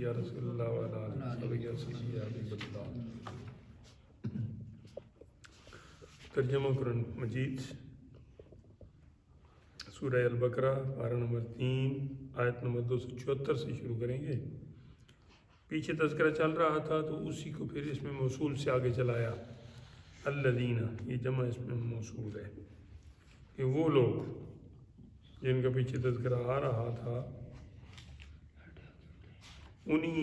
یا رسول اللہ وعلی آلہ یا سیدی یا حبیب اللہ۔ ترجمہ قرآن مجید سورہ البقرہ پارہ نمبر 3 آیت نمبر 274 سے شروع کریں گے۔ پیچھے تذکرہ چل رہا تھا تو اسی کو پھر اس میں موصول سے آگے چلایا۔ الذین، یہ جمع اس میں موصول ہے کہ وہ لوگ جن کا پیچھے تذکرہ آ رہا تھا انہی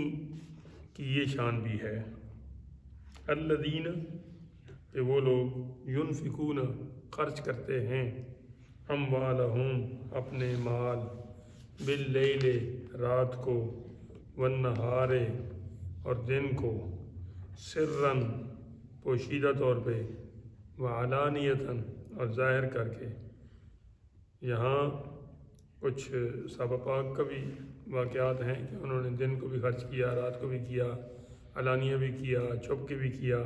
کی یہ شان بھی ہے۔ الذین، کہ وہ لوگ ینفقون، خرچ کرتے ہیں، اموالہم، اپنے مال، باللیل، رات کو، والنہار، اور دن کو، سرًا، پوشیدہ طور پہ، وعلانیتاً، اور ظاہر کر کے۔ یہاں کچھ صحابہ پاک کا بھی واقعات ہیں کہ انہوں نے دن کو بھی خرچ کیا، رات کو بھی کیا، علانیہ بھی کیا، چھپ کے بھی کیا،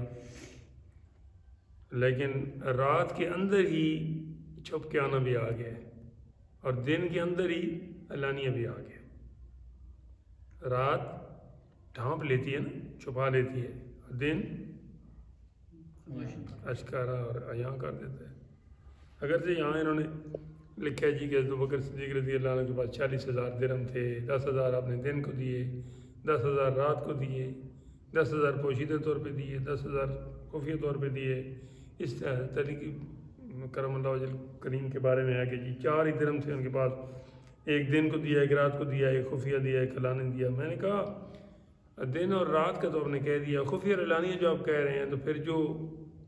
لیکن رات کے اندر ہی چھپ کے آنا بھی آ گیا اور دن کے اندر ہی علانیہ بھی آ گیا۔ رات ڈھانپ لیتی ہے نا، چھپا لیتی ہے، دن اشکارا اور عیاں کر دیتا ہے۔ اگرچہ یہاں انہوں نے لکھا ہے جی کہ ابوبکر صدیق رضی اللہ عنہ کے پاس 40,000 درہم تھے، 10,000 آپ نے دن کو دیے، 10,000 رات کو دیے، 10,000 پوشیدہ طور پہ دیے، 10,000 خفیہ طور پہ دیے۔ اس طریقے کرم اللہ وجہ کریم کے بارے میں ہے کہ جی 4 ہی درہم تھے ان کے پاس، ایک دن کو دیا، ایک رات کو دیا، ایک خفیہ دیا، ایک علانیہ دیا۔ میں نے کہا دن اور رات کا تو آپ نے کہہ دیا، خفیہ اور علانیہ جو آپ کہہ رہے ہیں تو پھر جو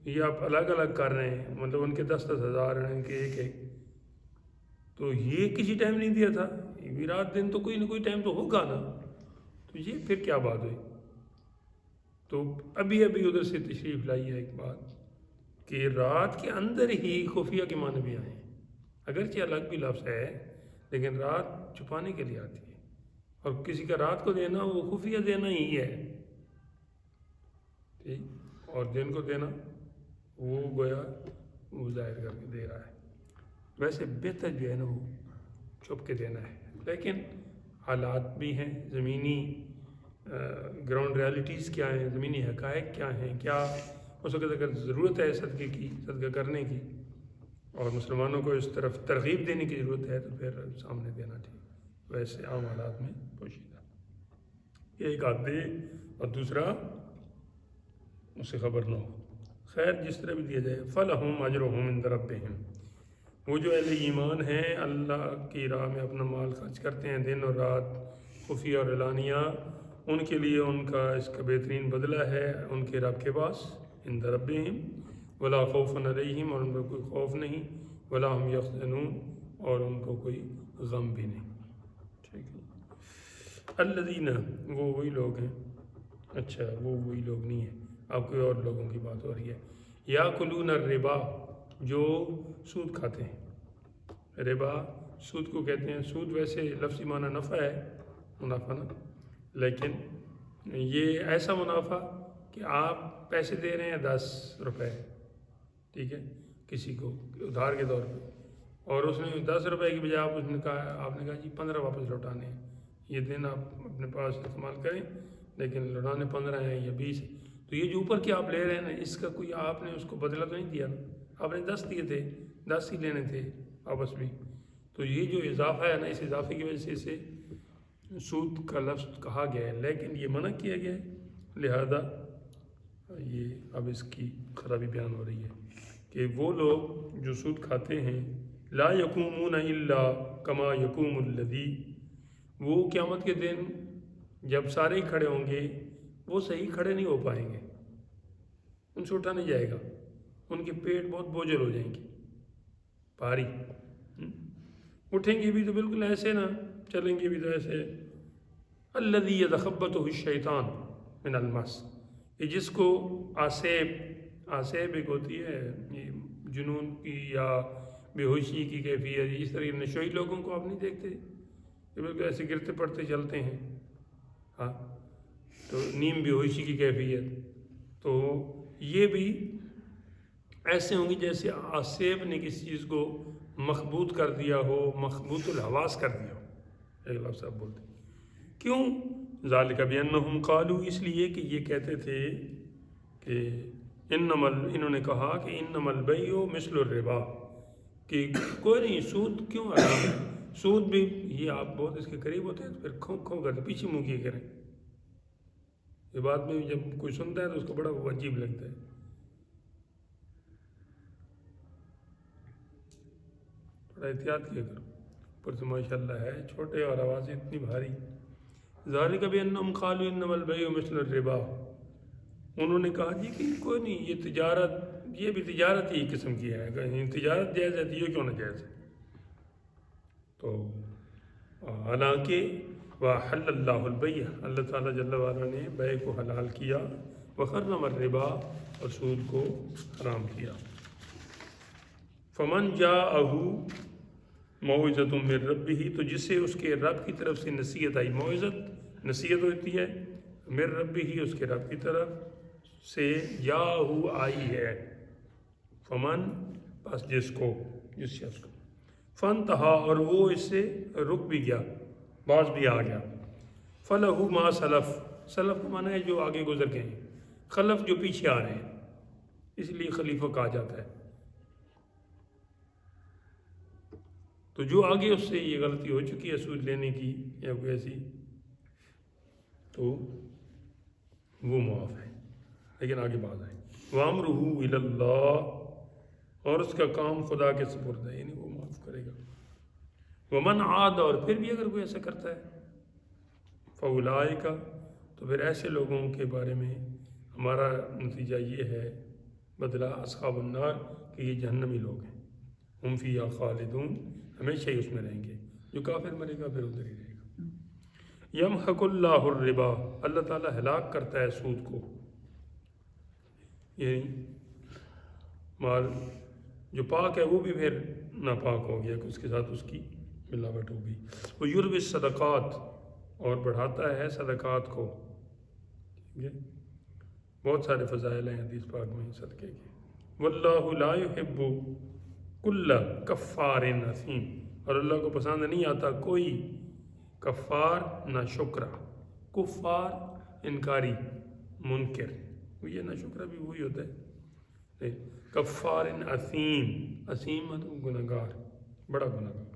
یہ آپ الگ الگ کر رہے ہیں، مطلب ان کے 10,000 ہیں، ان کے ایک، تو یہ کسی ٹائم نہیں دیا تھا؟ یہ بھی رات دن تو کوئی نہ کوئی ٹائم تو ہوگا نا، تو یہ پھر کیا بات ہوئی؟ تو ابھی ادھر سے تشریف لائی ہے ایک بات کہ رات کے اندر ہی خفیہ کے معنی بھی آئے ہیں، اگرچہ الگ بھی لفظ ہے لیکن رات چھپانے کے لیے آتی ہے، اور کسی کا رات کو دینا وہ خفیہ دینا ہی ہے، ٹھیک، اور دن کو دینا وہ گویا وہ ظاہر کر کے دے رہا ہے۔ ویسے بہتر جو ہے نا وہ چھپ کے دینا ہے، لیکن حالات بھی ہیں، زمینی گراؤنڈ ریالٹیز کیا ہیں، زمینی حقائق کیا ہیں، کیا اس وقت اگر ضرورت ہے صدقے کی، صدقہ کرنے کی، اور مسلمانوں کو اس طرف ترغیب دینے کی ضرورت ہے تو پھر سامنے دینا ٹھیک، ویسے عام حالات میں پوشیدہ، ایک آدھ دے اور دوسرا اس سے خبر نہ ہو۔ خیر جس طرح بھی دیا جائے، فَلَهُمْ أَجْرُهُمْ عِنْدَ رَبِّهِمْ، وہ جو اہل ایمان ہیں اللہ کی راہ میں اپنا مال خرچ کرتے ہیں دن اور رات، خفیہ اور علانیہ، ان کے لیے ان کا اس کا بہترین بدلہ ہے ان کے رب کے پاس، عند ربہم، ولا خوف علیہم، اور ان کو کوئی خوف نہیں، ولا هم یحزنون، اور ان کو کوئی غم بھی نہیں، ٹھیک ہے۔ الذین، وہ وہی لوگ ہیں، اچھا وہ وہی لوگ نہیں ہیں، اب کوئی اور لوگوں کی بات ہو رہی ہے۔ یاکلون الربا، جو سود کھاتے ہیں، ربا سود کو کہتے ہیں۔ سود ویسے لفظی معنی نفع ہے، منافع نا، لیکن یہ ایسا منافع کہ آپ پیسے دے رہے ہیں 10 روپے، ٹھیک ہے، کسی کو ادھار کے طور پہ، اور اس نے 10 روپے کی بجائے آپ نے کہا جی 15 واپس لوٹانے ہیں، یہ دن آپ اپنے پاس استعمال کریں لیکن لوٹانے 15 ہیں یا 20 ہیں، تو یہ جو اوپر کے آپ لے رہے ہیں نا، اس کا کوئی آپ نے اس کو بدلہ تو نہیں دیا نا، آپ نے 10 دیے تھے، 10 ہی لینے تھے واپس بھی، تو یہ جو اضافہ ہے نا، اس اضافے کی وجہ سے اسے سود کا لفظ کہا گیا ہے، لیکن یہ منع کیا گیا ہے، لہذا یہ اب اس کی خرابی بیان ہو رہی ہے کہ وہ لوگ جو سود کھاتے ہیں، لا یقومون الا کما یقوم الذی، وہ قیامت کے دن جب سارے ہی کھڑے ہوں گے وہ صحیح کھڑے نہیں ہو پائیں گے، ان سے اٹھا نہیں جائے گا، ان کے پیٹ بہت بوجھل ہو جائیں گے، بھاری، اٹھیں گے بھی تو بالکل ایسے نہ، چلیں گے بھی تو ایسے۔ الذی یتخبطہ الشیطان من المس، کہ جس کو آسیب ایک ہوتی ہے جنون کی یا بے ہوشی کی کیفیت، اس طرح نشوئی لوگوں کو آپ نہیں دیکھتے کہ بالکل ایسے گرتے پڑتے چلتے ہیں، ہاں، تو نیم بے ہوشی کی کیفیت، تو یہ بھی ایسے ہوں گے جیسے آسیب نے کسی چیز کو مخبوط کر دیا ہو، مخبوط الحواس کر دیا ہو، ایک لفظ آپ بولتے ہیں۔ کیوں؟ ذالک بانہم قالوا، اس لیے کہ یہ کہتے تھے کہ انہوں نے کہا کہ انما البیع مثل الربا، کہ کوئی نہیں سود کیوں حرام ہے، سود بھی یہ آپ بہت اس کے قریب ہوتے ہیں تو پھر کھو کھو کرتے پیچھے منہ کیے کریں. یہ بات میں جب کوئی سنتا ہے تو اس کو بڑا عجیب لگتا ہے. بڑا احتیاط کیا کرو، پر تو ماشاء اللہ ہے چھوٹے اور آوازیں اتنی بھاری. ذالک بانہم قالوا انما البیع مثل الربا، انہوں نے کہا جی کہ کوئی نہیں یہ تجارت، یہ بھی تجارت ہی قسم کی ہے، تجارت جائز ہے تو یہ کیوں نہ جائز ہے. تو حالانکہ وَأَحَلَّ اللَّهُ الْبَيْعَ، اللہ تعالیٰ جل وعلا نے بیع کو حلال کیا، وَحَرَّمَ الرِّبَا، اور سود کو حرام کیا. فَمَنْ جَاءَهُ مَوْعِظَةٌ مِّن رَّبِّهِ، تو جس سے اس کے رب کی طرف سے نصیحت آئی. موعظت نصیحت ہوتی ہے، مِن رَّبِّهِ اس کے رب کی طرف سے، جاءَهُ آئی ہے. فمن، بس جس کو، جس شخص کو، فانتہا، اور وہ اس سے رک بھی گیا، باز بھی آ گیا. فلہ ما سلف، سلف کا معنی ہے جو آگے گزر گئے ہیں، خلف جو پیچھے آ رہے ہیں، اس لیے خلیفہ کہا جاتا ہے. تو جو آگے اس سے یہ غلطی ہو چکی ہے سود لینے کی یا کوئی ایسی، تو وہ معاف ہے، لیکن آگے باز آئے. وَأَمْرُهُ إِلَى اللَّهِ، اور اس کا کام خدا کے سپرد ہے، یعنی وہ معاف کرے گا. وَمَنْ عَادَ، اور پھر بھی اگر کوئی ایسا کرتا ہے، فَأُولَٰئِكَ، تو پھر ایسے لوگوں کے بارے میں ہمارا نتیجہ یہ ہے، بدلہ اصحاب النار، کہ یہ جہنمی لوگ ہیں. ہم فیہا خالدون، ہمیشہ ہی اس میں رہیں گے. جو کافر مرے گا پھر ادھر ہی رہے گا. یمحق اللہ الربا، اللہ تعالیٰ ہلاک کرتا ہے سود کو، یعنی مال جو پاک ہے وہ بھی پھر ناپاک ہو گیا کہ اس کے ساتھ اس کی ملاوٹ ہو گئی. وہ یربی الصدقات، اور بڑھاتا ہے صدقات کو. بہت سارے فضائل ہیں حدیث پاک میں صدقے کے. واللہ لا یحب کل کفار اثیم، اور اللہ کو پسند نہیں آتا کوئی کفار نہ شکرا. کفار انکاری، منکر، یہ نہ شکرا بھی وہی ہوتا ہے. کفار اثیم، اثیم مطلب گناہگار، بڑا گناہگار.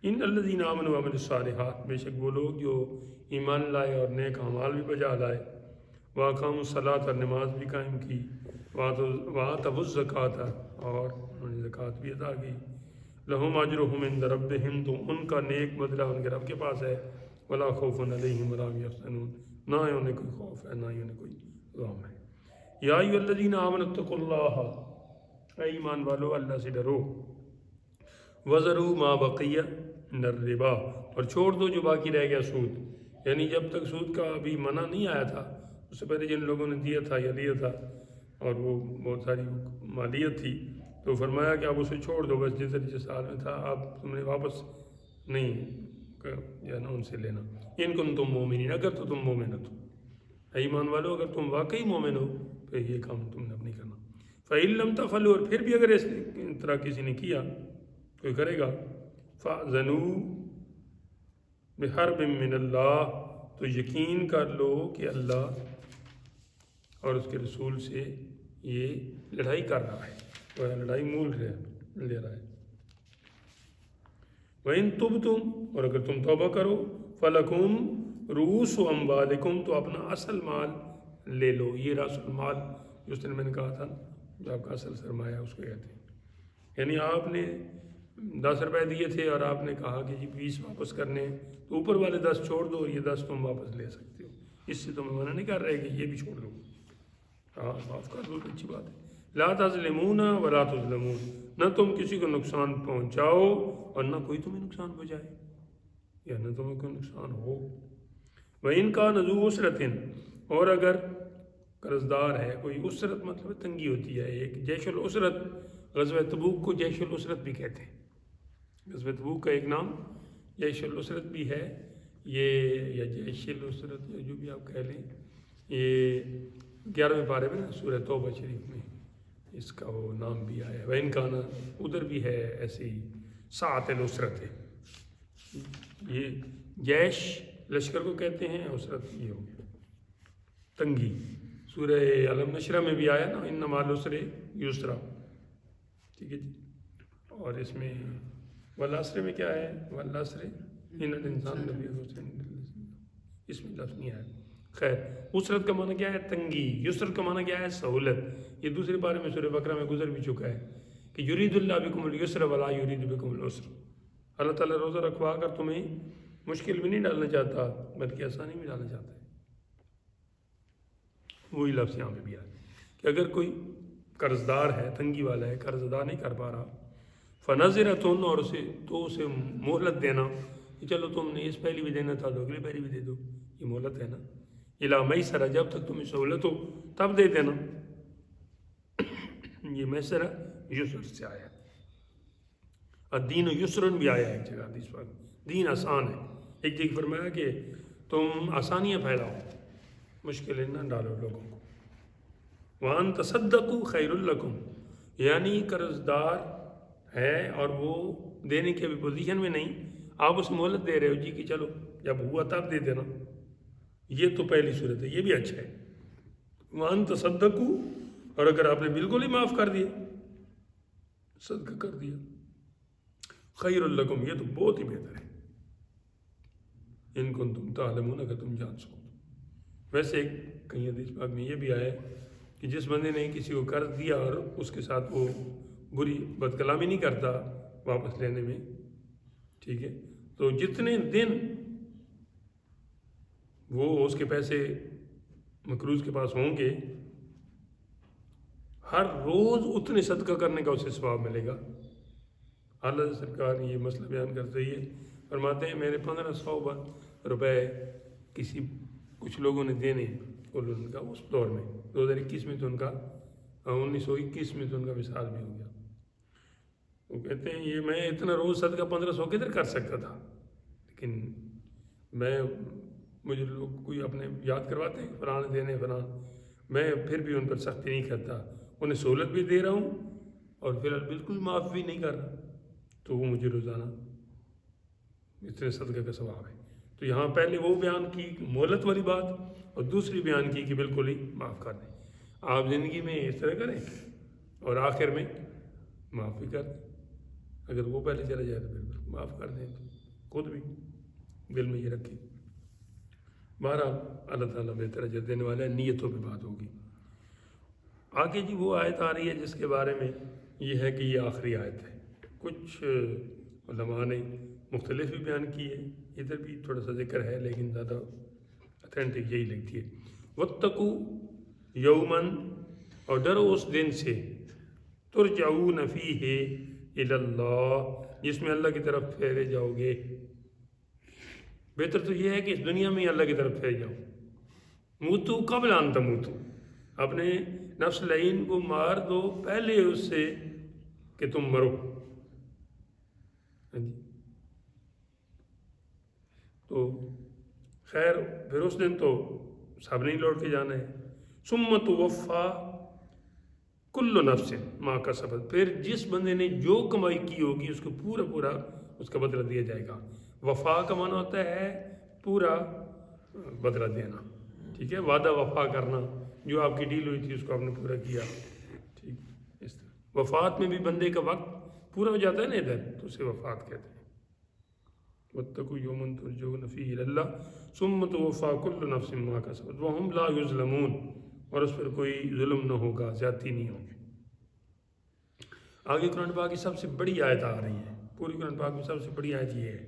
ان الذین آمنوا وعملوا الصالحات، بے شک وہ لوگ جو ایمان لائے اور نیک اعمال بھی بجا لائے، واقاموا الصلاۃ، اور نماز بھی قائم کی، وآتوا الزکوٰۃ، اور انہوں نے زکوٰۃ بھی ادا کی. لہم اجرہم عند ربہم، تو ان کا نیک بدلہ ان کے رب کے پاس ہے. ولا خوف علیہم ولا هم یحزنون، نہ ہی انہیں کوئی خوف ہے نہ ہی انہیں کوئی غم ہے. یا ایھا الذین آمنوا اتقوا اللہ، اے ایمان والو اللہ سے ڈرو. وذروا ما بقی من الربا، اور چھوڑ دو جو باقی رہ گیا سود. یعنی جب تک سود کا ابھی منع نہیں آیا تھا، اس سے پہلے جن لوگوں نے دیا تھا یا لیا تھا اور وہ بہت ساری مالیت تھی، تو فرمایا کہ آپ اسے چھوڑ دو، بس جس سال میں تھا آپ تم نے واپس نہیں یا نہ ان سے لینا. ان کنتم مومنین، اگر تو تم مومن ہو. اے ایمان والو اگر تم واقعی مومن ہو پھر یہ کام تم نے اب نہیں کرنا. فَإِن لَمْ تَفْعَلُوا، اور پھر بھی اگر اس طرح کسی نے کیا، کوئی کرے گا، فَأْذَنُوا بِحَرْبٍ مِّنَ اللَّهِ، تو یقین کر لو کہ اللہ اور اس کے رسول سے یہ لڑائی کر رہا ہے، وہ لڑائی مول لے رہا ہے. وَإِن تُبْتُمْ، اور اگر تم توبہ کرو، فَلَكُمْ رُؤُوسُ أَمْوَالِكُمْ، تو اپنا اصل مال لے لو. یہ رأس المال جس دن میں نے کہا تھا جو آپ کا اصل سرمایہ اس کو کہتے ہیں. یعنی آپ نے 10 روپے دیے تھے اور آپ نے کہا کہ جی 20 واپس کرنے، تو اوپر والے 10 چھوڑ دو اور یہ 10 تم واپس لے سکتے ہو. اس سے تم منع نہیں کر رہے کہ یہ بھی چھوڑ دو. ہاں معاف کر دو تو اچھی بات ہے. لا تظلمون ولا تظلمون، نہ تم کسی کو نقصان پہنچاؤ اور نہ کوئی تمہیں نقصان پہنچائے یا نہ تمہیں کوئی نقصان ہو. وَإِن كَانَ ذُو عُسْرَةٍ، اور اگر قرض دار ہے کوئی، عسرت مطلب تنگی ہوتی ہے. ایک جیش العسرت، غزوہ تبوک کو جیش العسرت بھی کہتے ہیں. غزوہ تبوک کا ایک نام جیش العسرت بھی ہے، یہ یا جیش العسرت یا جو بھی آپ کہہ لیں. یہ 11ویں پارے میں نا سورہ توبہ شریف میں اس کا وہ نام بھی آیا ہے. وَإِن كَانَ، ادھر بھی ہے ایسے ہی ساعۃ العسرت ہے. یہ جیش لشکر کو کہتے ہیں، عسرت یہ ہو گیا تنگی. سورہ علم نشرہ میں بھی آیا نا، ان مع العسر یسرا. ٹھیک ہے جی. اور اس میں والعصر میں کیا ہے؟ والعصر ان الانسان لفی خسر، اس میں لفظ نہیں آیا. خیر، عسرت کا معنی کیا ہے؟ تنگی. یسر کا معنی کیا ہے؟ سہولت. یہ دوسرے بارے میں سورہ بقرہ میں گزر بھی چکا ہے کہ یرید اللہ بکم الیسر ولا یرید بکم العسر. اللہ تعالیٰ روزہ رکھوا کر تمہیں مشکل بھی نہیں ڈالنا چاہتا بلکہ آسانی بھی ڈالنا چاہتا ہے. وہی لفظ یہاں پہ بھی آیا کہ اگر کوئی قرض دار ہے، تنگی والا ہے، قرض ادا نہیں کر پا رہا، فنظرتن، اور اسے مہلت دینا کہ چلو تم نے اس پہلی بھی دینا تھا تو اگلی پہلی بھی دے دو، یہ مہلت ہے نا. الی میسرہ، جب تک تمہیں سہولت ہو تب دے دینا. یہ میسرہ یسر سے آیا. الدین یسرن بھی آیا ایک جگہ حدیث پر، دین آسان ہے. ایک جگہ فرمایا کہ تم آسانیاں پھیلاؤ، مشکلیں نہ ڈالو لوگوں کو. وان تصدقوا خیر لکم، یعنی قرض دار ہے اور وہ دینے کی ابھی پوزیشن میں نہیں، آپ اس مہلت دے رہے ہو جی کہ چلو جب ہوا تب دے دینا. یہ تو پہلی صورت ہے، یہ بھی اچھا ہے. وان تصدقوا، اور اگر آپ نے بالکل ہی معاف کر دیا، صدقہ کر دیا، خیر لکم، یہ تو بہت ہی بہتر ہے. ان کنتم تعلمون، اگر تم جان سکو. ویسے کہیں حدیث پاک میں یہ بھی آیا ہے کہ جس بندے نے کسی کو قرض دیا اور اس کے ساتھ وہ بری بد کلامی نہیں کرتا واپس لینے میں، ٹھیک ہے، تو جتنے دن وہ اس کے پیسے مقروض کے پاس ہوں گے، ہر روز اتنے صدقہ کرنے کا اسے ثواب ملے گا. اللہ سرکار یہ مسئلہ بیان کرتے ہی فرماتے ہیں میرے 1500 روپے کچھ لوگوں نے دینے ان کا اس دور میں 2021 میں تو ان کا 1921 میں تو ان کا وصال بھی ہو گیا. وہ کہتے ہیں یہ میں اتنا روز صدقہ 1500 کدھر کر سکتا تھا، لیکن مجھے لوگ کوئی اپنے یاد کرواتے ہیں فلاں دینے فلاں، میں پھر بھی ان پر سختی نہیں کرتا، انہیں سہولت بھی دے رہا ہوں اور فی الحال بالکل معاف بھی نہیں کر رہا، تو وہ مجھے روزانہ اتنے صدقہ کا ثواب ہے. تو یہاں پہلے وہ بیان کی مہلت والی بات، اور دوسری بیان کی کہ بالکل ہی معاف کر دیں. آپ زندگی میں اس طرح کریں اور آخر میں معاف بھی کر دیں. اگر وہ پہلے چلا جائے تو پھر معاف کر دیں، خود بھی دل میں یہ رکھیں. بہرحال اللہ تعالیٰ بہتر اجر دینے والا ہے. نیتوں پہ بات ہوگی. آگے جی وہ آیت آ رہی ہے جس کے بارے میں یہ ہے کہ یہ آخری آیت ہے. کچھ علماء نے مختلف بھی بیان کی ہے، ادھر بھی تھوڑا سا ذکر ہے لیکن زیادہ اتھینٹک یہی لگتی ہے. واتقوا یومن، اور ڈرو اس دن سے، ترجعون فیہ الی اللہ، جس میں اللہ کی طرف پھیرے جاؤ گے. بہتر تو یہ ہے کہ اس دنیا میں ہی اللہ کی طرف پھیر جاؤ. موتو قبل ان تموتو، اپنے نفس لعین کو مار دو پہلے اس سے کہ تم مرو. تو خیر پھر اس دن تو سب نہیں لوٹ کے جانا ہے. ثم توفی کل نفس ما کسبت، پھر جس بندے نے جو کمائی کی ہوگی اس کو پورا اس کا بدلہ دیا جائے گا. وفا کا معنی ہوتا ہے پورا بدلہ دینا، ٹھیک ہے، وعدہ وفا کرنا، جو آپ کی ڈیل ہوئی تھی اس کو آپ نے پورا کیا، ٹھیک. اس طرح وفات میں بھی بندے کا وقت پورا ہو جاتا ہے نا ادھر، تو اسے وفات کہتے ہیں. واتقوا یوما ترجعون فیہ الی اللہ ثم توفی کل نفس ما کسبت وہم لا یظلمون، اور اس پر کوئی ظلم نہ ہوگا، زیادتی نہیں ہوگی. آگے قرآن پاک کی سب سے بڑی آیت آ رہی ہے. پوری قرآن پاک میں سب سے بڑی آیت یہ ہے،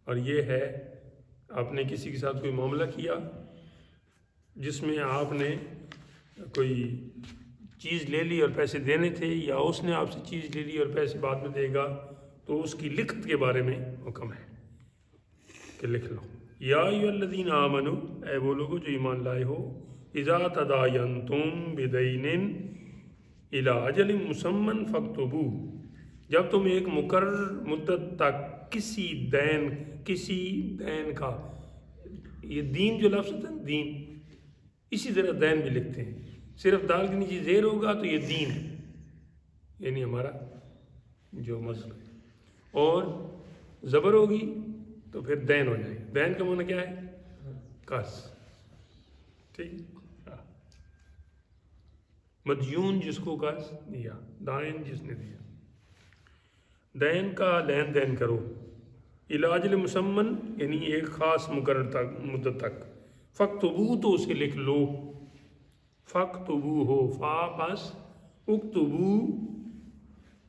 اور یہ ہے آپ نے کسی کے ساتھ کوئی معاملہ کیا جس میں آپ نے کوئی چیز لے لی اور پیسے دینے تھے، یا اس نے آپ سے چیز لے لی اور پیسے بعد میں دے گا، تو اس کی لکھت کے بارے میں حکم ہے کہ لکھ لو. یا ایھا الذین آمنوا، اے وہ لوگوں جو ایمان لائے ہو، اذا تداینتم بدین الی اجل مسمى فاکتبوہ، جب تم ایک مقرر مدت تک کسی دین کا، یہ دین جو لفظ ہے دین، اسی طرح دین بھی لکھتے ہیں، صرف دال کے نیچے زیر ہوگا تو یہ دین ہے، یعنی ہمارا جو مذہب ہے، اور زبر ہوگی تو پھر دین ہو جائے گا. دین کا معنی کیا ہے؟ قرض. ٹھیک. مدیون جس کو قرض دیا، دائن جس نے دیا. دین کا لین دین کرو علاج مسمن یعنی ایک خاص مقرر تک مدت تک. فاکتبو تو اسے لکھ لو. فاکتبو ہو فا پس اکتبو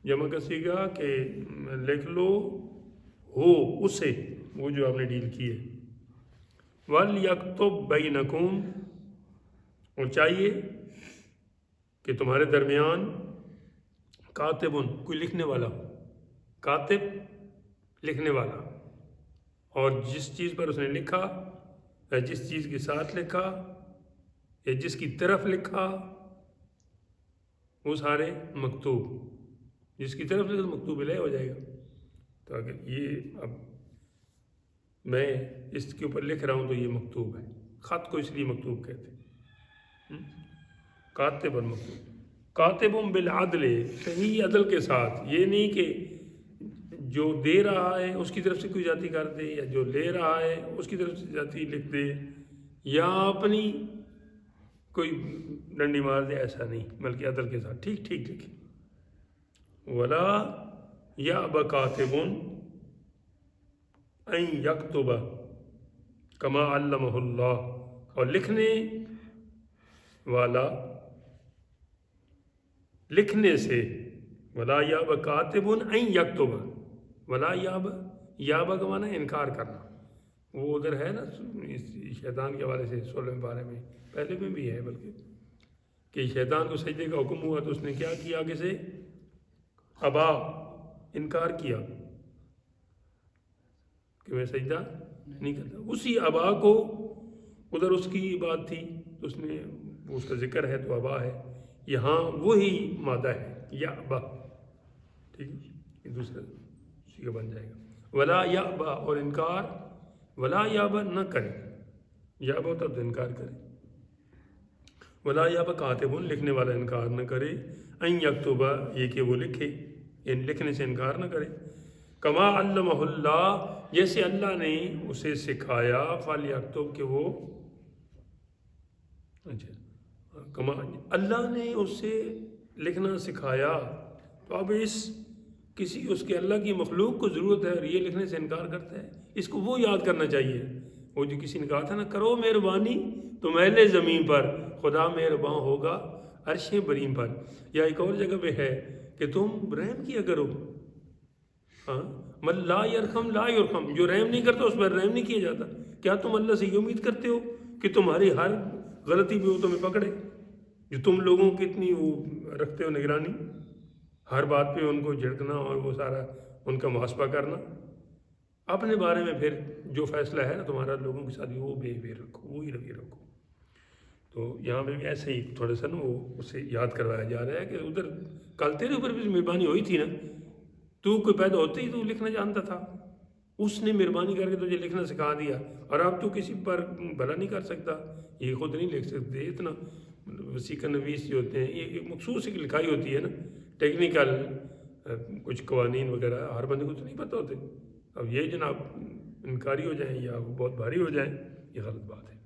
جمع کا صیغہ کہ لکھ لو ہو اسے وہ جو آپ نے ڈیل کی ہے. وَلْيَكْتُبْ بَيْنَكُمْ اور چاہیے کہ تمہارے درمیان کاتبن کوئی لکھنے والا ہو. کاتب لکھنے والا، اور جس چیز پر اس نے لکھا یا جس چیز کے ساتھ لکھا یا جس کی طرف لکھا وہ سارے مکتوب. جس کی طرف لکھا تو مکتوب علیہ ہو جائے گا. تو اگر یہ اب میں اس کے اوپر لکھ رہا ہوں تو یہ مکتوب ہے. خط کو اس لیے مکتوب کہتے ہیں. کاتب اور مکتوب. کاتبم بالعدل صحیح عدل کے ساتھ، یہ نہیں کہ جو دے رہا ہے اس کی طرف سے کوئی زیادتی کر دے یا جو لے رہا ہے اس کی طرف سے زیادتی لکھ دے یا اپنی کوئی ڈنڈی مار دے، ایسا نہیں، بلکہ عدل کے ساتھ ٹھیک ٹھیک لکھے. ولا یأبی کاتب ان یکتب کما علمہ اللہ، اور لکھنے والا لکھنے سے ولا یأبی کاتب ان یکتب. ولا یابا کا معنی انکار کرنا. وہ ادھر ہے نا شیطان کے حوالے سے 16ویں پارے میں، پہلے میں بھی ہے بلکہ، کہ شیطان کو سجدے کا حکم ہوا تو اس نے کیا کیا؟ آگے سے ابا، انکار کیا کہ میں سجدہ نہیں کرتا. اسی ابا کو ادھر اس کی بات تھی تو اس نے اس کا ذکر ہے تو ابا ہے. یہاں وہی مادہ ہے یا ابا. ٹھیک ہے، یہ دوسرا سیغہ بن جائے گا. ولا یابا اور انکار، ولا یابا نہ کرے. یابا تب تو انکار کرے. ولا یابا کاتب لکھنے والا انکار نہ کرے. ان یکتبا یہ کہ وہ لکھے، ان لکھنے سے انکار نہ کرے. کما علمہ اللہ جیسے اللہ نے اسے سکھایا. فلیکتب کہ وہ اچھا کما اللہ نے اسے لکھنا سکھایا. تو اب کسی اس کے اللہ کی مخلوق کو ضرورت ہے اور یہ لکھنے سے انکار کرتا ہے، اس کو وہ یاد کرنا چاہیے. وہ جو کسی نے کہا تھا نا، کرو مہربانی تو محل زمین پر خدا مہرباں ہوگا عرش بریم پر. یا ایک اور جگہ پہ ہے کہ تم رحم کیا کرو. ہاں، من لا یرحم لا یرحم، جو رحم نہیں کرتا اس پر رحم نہیں کیا جاتا. کیا تم اللہ سے یہ امید کرتے ہو کہ تمہاری ہر غلطی پہ وہ تمہیں پکڑے؟ جو تم لوگوں کی اتنی وہ رکھتے ہو نگرانی، ہر بات پہ ان کو جھڑکنا اور وہ سارا ان کا محاسبہ کرنا. اپنے بارے میں پھر جو فیصلہ ہے نا تمہارا لوگوں کے ساتھ وہ بے رکھو، وہی رویہ رکھو. تو یہاں پہ بھی ایسے ہی تھوڑا سا نا وہ اسے یاد کروایا جا رہا ہے کہ ادھر کل تیرے اوپر بھی مہربانی ہوئی تھی نا، تو کوئی پیدا ہوتے ہی تو لکھنا جانتا تھا، اس نے مہربانی کر کے تجھے لکھنا سکھا دیا. اور اب تو کسی پر بھلا نہیں کر سکتا، یہ خود نہیں لکھ سکتے. اتنا وسیقہ نویس جو ہوتے ہیں یہ ایک مخصوص ایک لکھائی ہوتی ہے نا، ٹیکنیکل کچھ قوانین وغیرہ ہر بندے کو تو نہیں پتہ ہوتے. اب یہ جناب انکاری ہو جائیں یا وہ بہت بھاری ہو جائیں، یہ غلط بات ہے.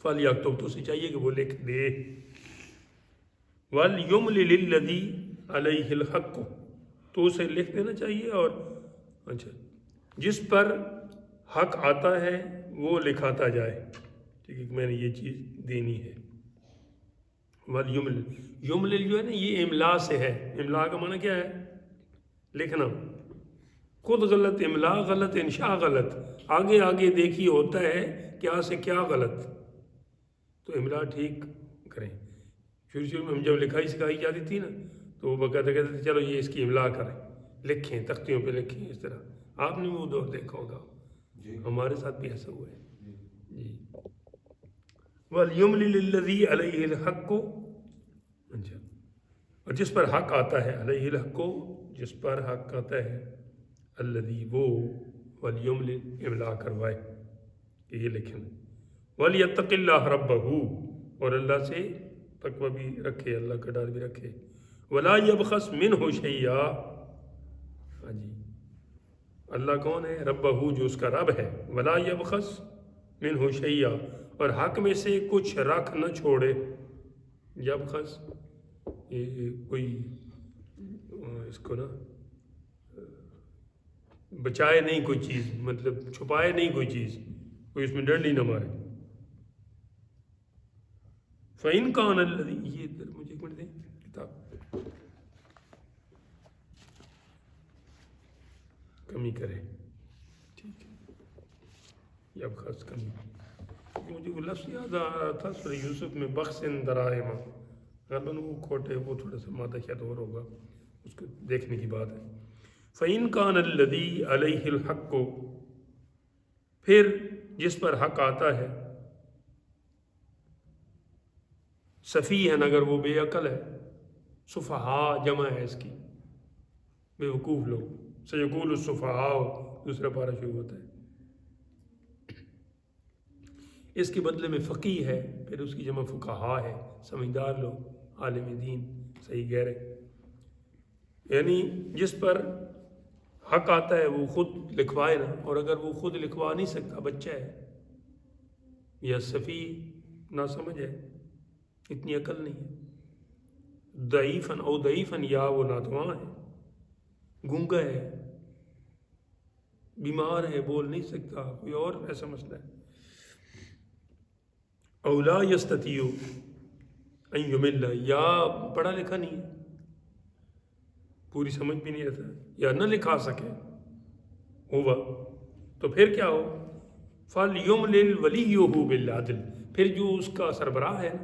فَلْيَكْتُبْ تو اسے چاہیے کہ وہ لکھ دے. وَلْيُمْلِلِ الَّذِي عَلَيْهِ الْحَقُّ تو اسے لکھ دینا چاہیے. اور اچھا جس پر حق آتا ہے وہ لکھاتا جائے. ٹھیک ہے، میں نے یہ چیز دینی ہے. یملل جو ہے نا یہ املا سے ہے. املا کا معنی کیا ہے؟ لکھنا. خود غلط، املا غلط، انشاء غلط، آگے آگے دیکھیے ہوتا ہے کیا سے کیا غلط. تو املا ٹھیک کریں. شروع میں ہم جب لکھائی سکھائی جاتی تھی نا تو وہ باقاعدہ کہتے تھے چلو یہ اس کی املا کریں، لکھیں، تختیوں پہ لکھیں اس طرح. آپ نے وہ دور دیکھا ہوگا، ہمارے ساتھ بھی ایسا ہوا ہے. جی وَلْيُمْلِلِ الَّذِي عَلَيْهِ الْحَقُّ اچھا، اور جس پر حق آتا ہے، علیہ الحق کو جس پر حق آتا ہے، الذی وہ، وَلْيُمْلِلِ املا کروائے کہ یہ لکھیں. وَلْيَتَّقِ اللَّهَ رَبَّهُ اور اللہ سے تقوی بھی رکھے، اللہ کا ڈر بھی رکھے. وَلَا يَبْخَسْ مِنْهُ شَيْئًا ہاں جی، اللہ کون ہے؟ ربہ، جو اس کا رب ہے، ولا یبخس منہ شیئا، اور حق میں سے کچھ رکھ نہ چھوڑے. یبخس یہ کوئی اس کو نا بچائے نہیں کوئی چیز، مطلب چھپائے نہیں کوئی چیز، کوئی اس میں ڈنڈی نہ مارے. فَإِنْ كَانَ الَّذِي، یہ ادھر مجھے ایک منٹ دیں کتاب کمی کرے، ٹھیک ہے، یہ اب خاص کمی. مجھے وہ لفظ یاد آ رہا تھا سورہ یوسف میں، بخسن دراہما، غالباً وہ کھوٹے، وہ تھوڑا سا مادہ شاید اور ہوگا، اس کو دیکھنے کی بات ہے. فَإِنْ كَانَ الَّذِي عَلَيْهِ الْحَقُّ، پھر جس پر حق آتا ہے، سفیہن، اگر وہ بے عقل ہے، سفہاء جمع ہے اس کی، بے وقوف لوگ، سیقول السفہاء، دوسرا پارہ شروع ہوتا ہے. اس کے بدلے میں فقیہ ہے، پھر اس کی جمع فقہاء ہے، سمجھدار لوگ، عالم دین، صحیح گہرے. یعنی جس پر حق آتا ہے وہ خود لکھوائے نا، اور اگر وہ خود لکھوا نہیں سکتا، بچہ ہے یا سفیہ نہ سمجھ ہے، اتنی عقل نہیں ہے، ضعیفاً او ضعیفاً، یا وہ ناتواں ہے، گونگا ہے، بیمار ہے، بول نہیں سکتا، کوئی اور ایسا مسئلہ ہے. او لا یستطیع ان یمل، یا پڑھا لکھا نہیں ہے، پوری سمجھ بھی نہیں رہتا، یا نہ لکھا سکے ہوا، تو پھر کیا ہو؟ فَلْيُمْلِلْ وَلِيُّهُ بِالْعَدْلِ، پھر جو اس کا سربراہ ہے نا،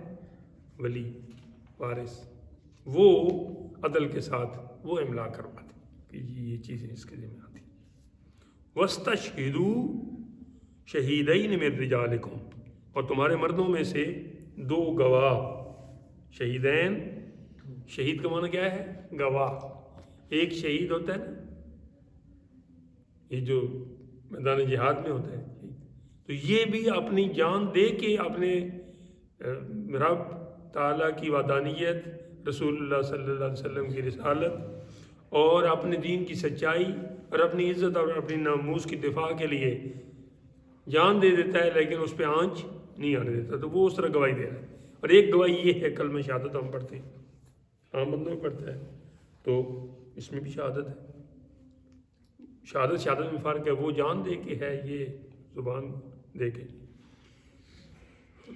ولی، وارث، وہ عدل کے ساتھ وہ املا کروا دے کہ یہ چیزیں اس کے ذمہ آتی. وَاسْتَشْهِدُوا شَهِيدَيْنِ مِن رِجَالِكُمْ، اور تمہارے مردوں میں سے 2 گواہ. شہیدین، شہید کا معنی کیا ہے؟ گواہ. ایک شہید ہوتا ہے نا، یہ جو میدان جہاد میں ہوتا ہے، تو یہ بھی اپنی جان دے کے اپنے رب تعالیٰ کی وحدانیت، رسول اللہ صلی اللہ علیہ وسلم کی رسالت اور اپنے دین کی سچائی اور اپنی عزت اور اپنی ناموس کی دفاع کے لیے جان دے دیتا ہے، لیکن اس پہ آنچ نہیں آنے دیتا، تو وہ اس طرح گواہی دے رہا ہے. اور ایک گواہی یہ ہے، کلمہ شہادت ہم پڑھتے ہیں، عام بندوں میں پڑھتا ہے، تو اس میں بھی شہادت ہے. شہادت میں فرق ہے، وہ جان دے کے ہے، یہ زبان دے کے.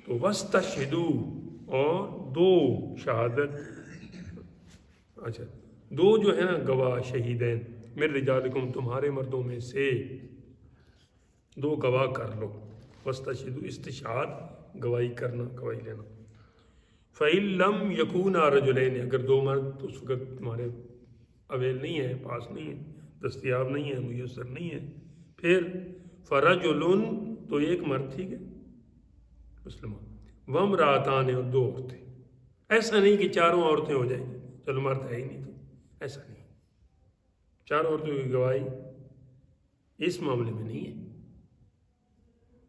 تو وَاسْتَشْهِدُوا، اور 2 شہادت، اچھا 2 جو ہے نا گواہ، شہیدین، مِن رِجَالِكُمْ، تمہارے مردوں میں سے 2 گواہ کر لو. وَاسْتَشْهِدُوا، استشہاد، گواہی کرنا، گواہی لینا. فَإِن لَمْ يَكُونَا رَجُلَيْنِ، اگر 2 مرد اس وقت تمہارے اویل نہیں ہے، پاس نہیں ہے، دستیاب نہیں ہے، میسر نہیں ہے، پھر فَرَجُلٌ، تو ایک مرد، ٹھیک ہے، مسلمان، وَامْرَأَتَانِ، اور 2 عورتیں. ایسا نہیں کہ 4 عورتیں ہو جائیں گی، چلو مرد ہے ہی نہیں تو ایسا نہیں. 4 عورتوں کی گواہی اس معاملے میں نہیں ہے.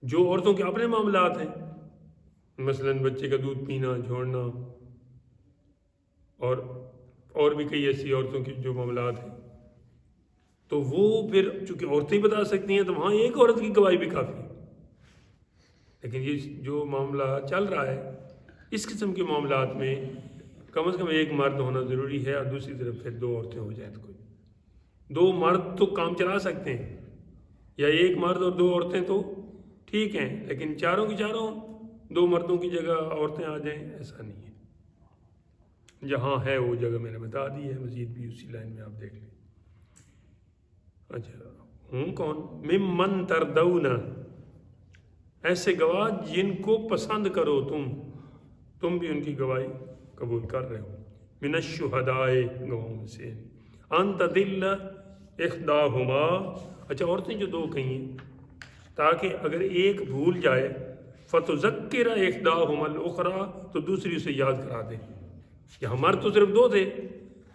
جو عورتوں کے اپنے معاملات ہیں، مثلاً بچے کا دودھ پینا، چھوڑنا، اور بھی کئی ایسی عورتوں کی جو معاملات ہیں، تو وہ پھر چونکہ عورتیں بتا سکتی ہیں، تو وہاں ایک عورت کی گواہی بھی کافی ہے. لیکن یہ جو معاملہ چل رہا ہے، اس قسم کے معاملات میں کم از کم ایک مرد ہونا ضروری ہے، اور دوسری طرف پھر 2 عورتیں ہو جائیں تو کوئی 2 مرد تو کام چلا سکتے ہیں، یا ایک مرد اور 2 عورتیں تو ٹھیک ہیں، لیکن چاروں کی چاروں 2 مردوں کی جگہ عورتیں آ جائیں، ایسا نہیں ہے. جہاں ہے وہ جگہ میں نے بتا دی ہے، مزید بھی اسی لائن میں آپ دیکھ لیں. اچھا، ہوں کون؟ ممن تردون، ایسے گواہ جن کو پسند کرو تم بھی ان کی گواہی قبول کر رہے ہو. من الشہداء، گواہوں میں سے. ان تضل احداہما، اچھا عورتیں جو 2 کہیں ہیں، تاکہ اگر ایک بھول جائے، فتذکر احداہما الاخری، تو دوسری اسے یاد کرا دے. یہاں مرد تو صرف 2 تھے،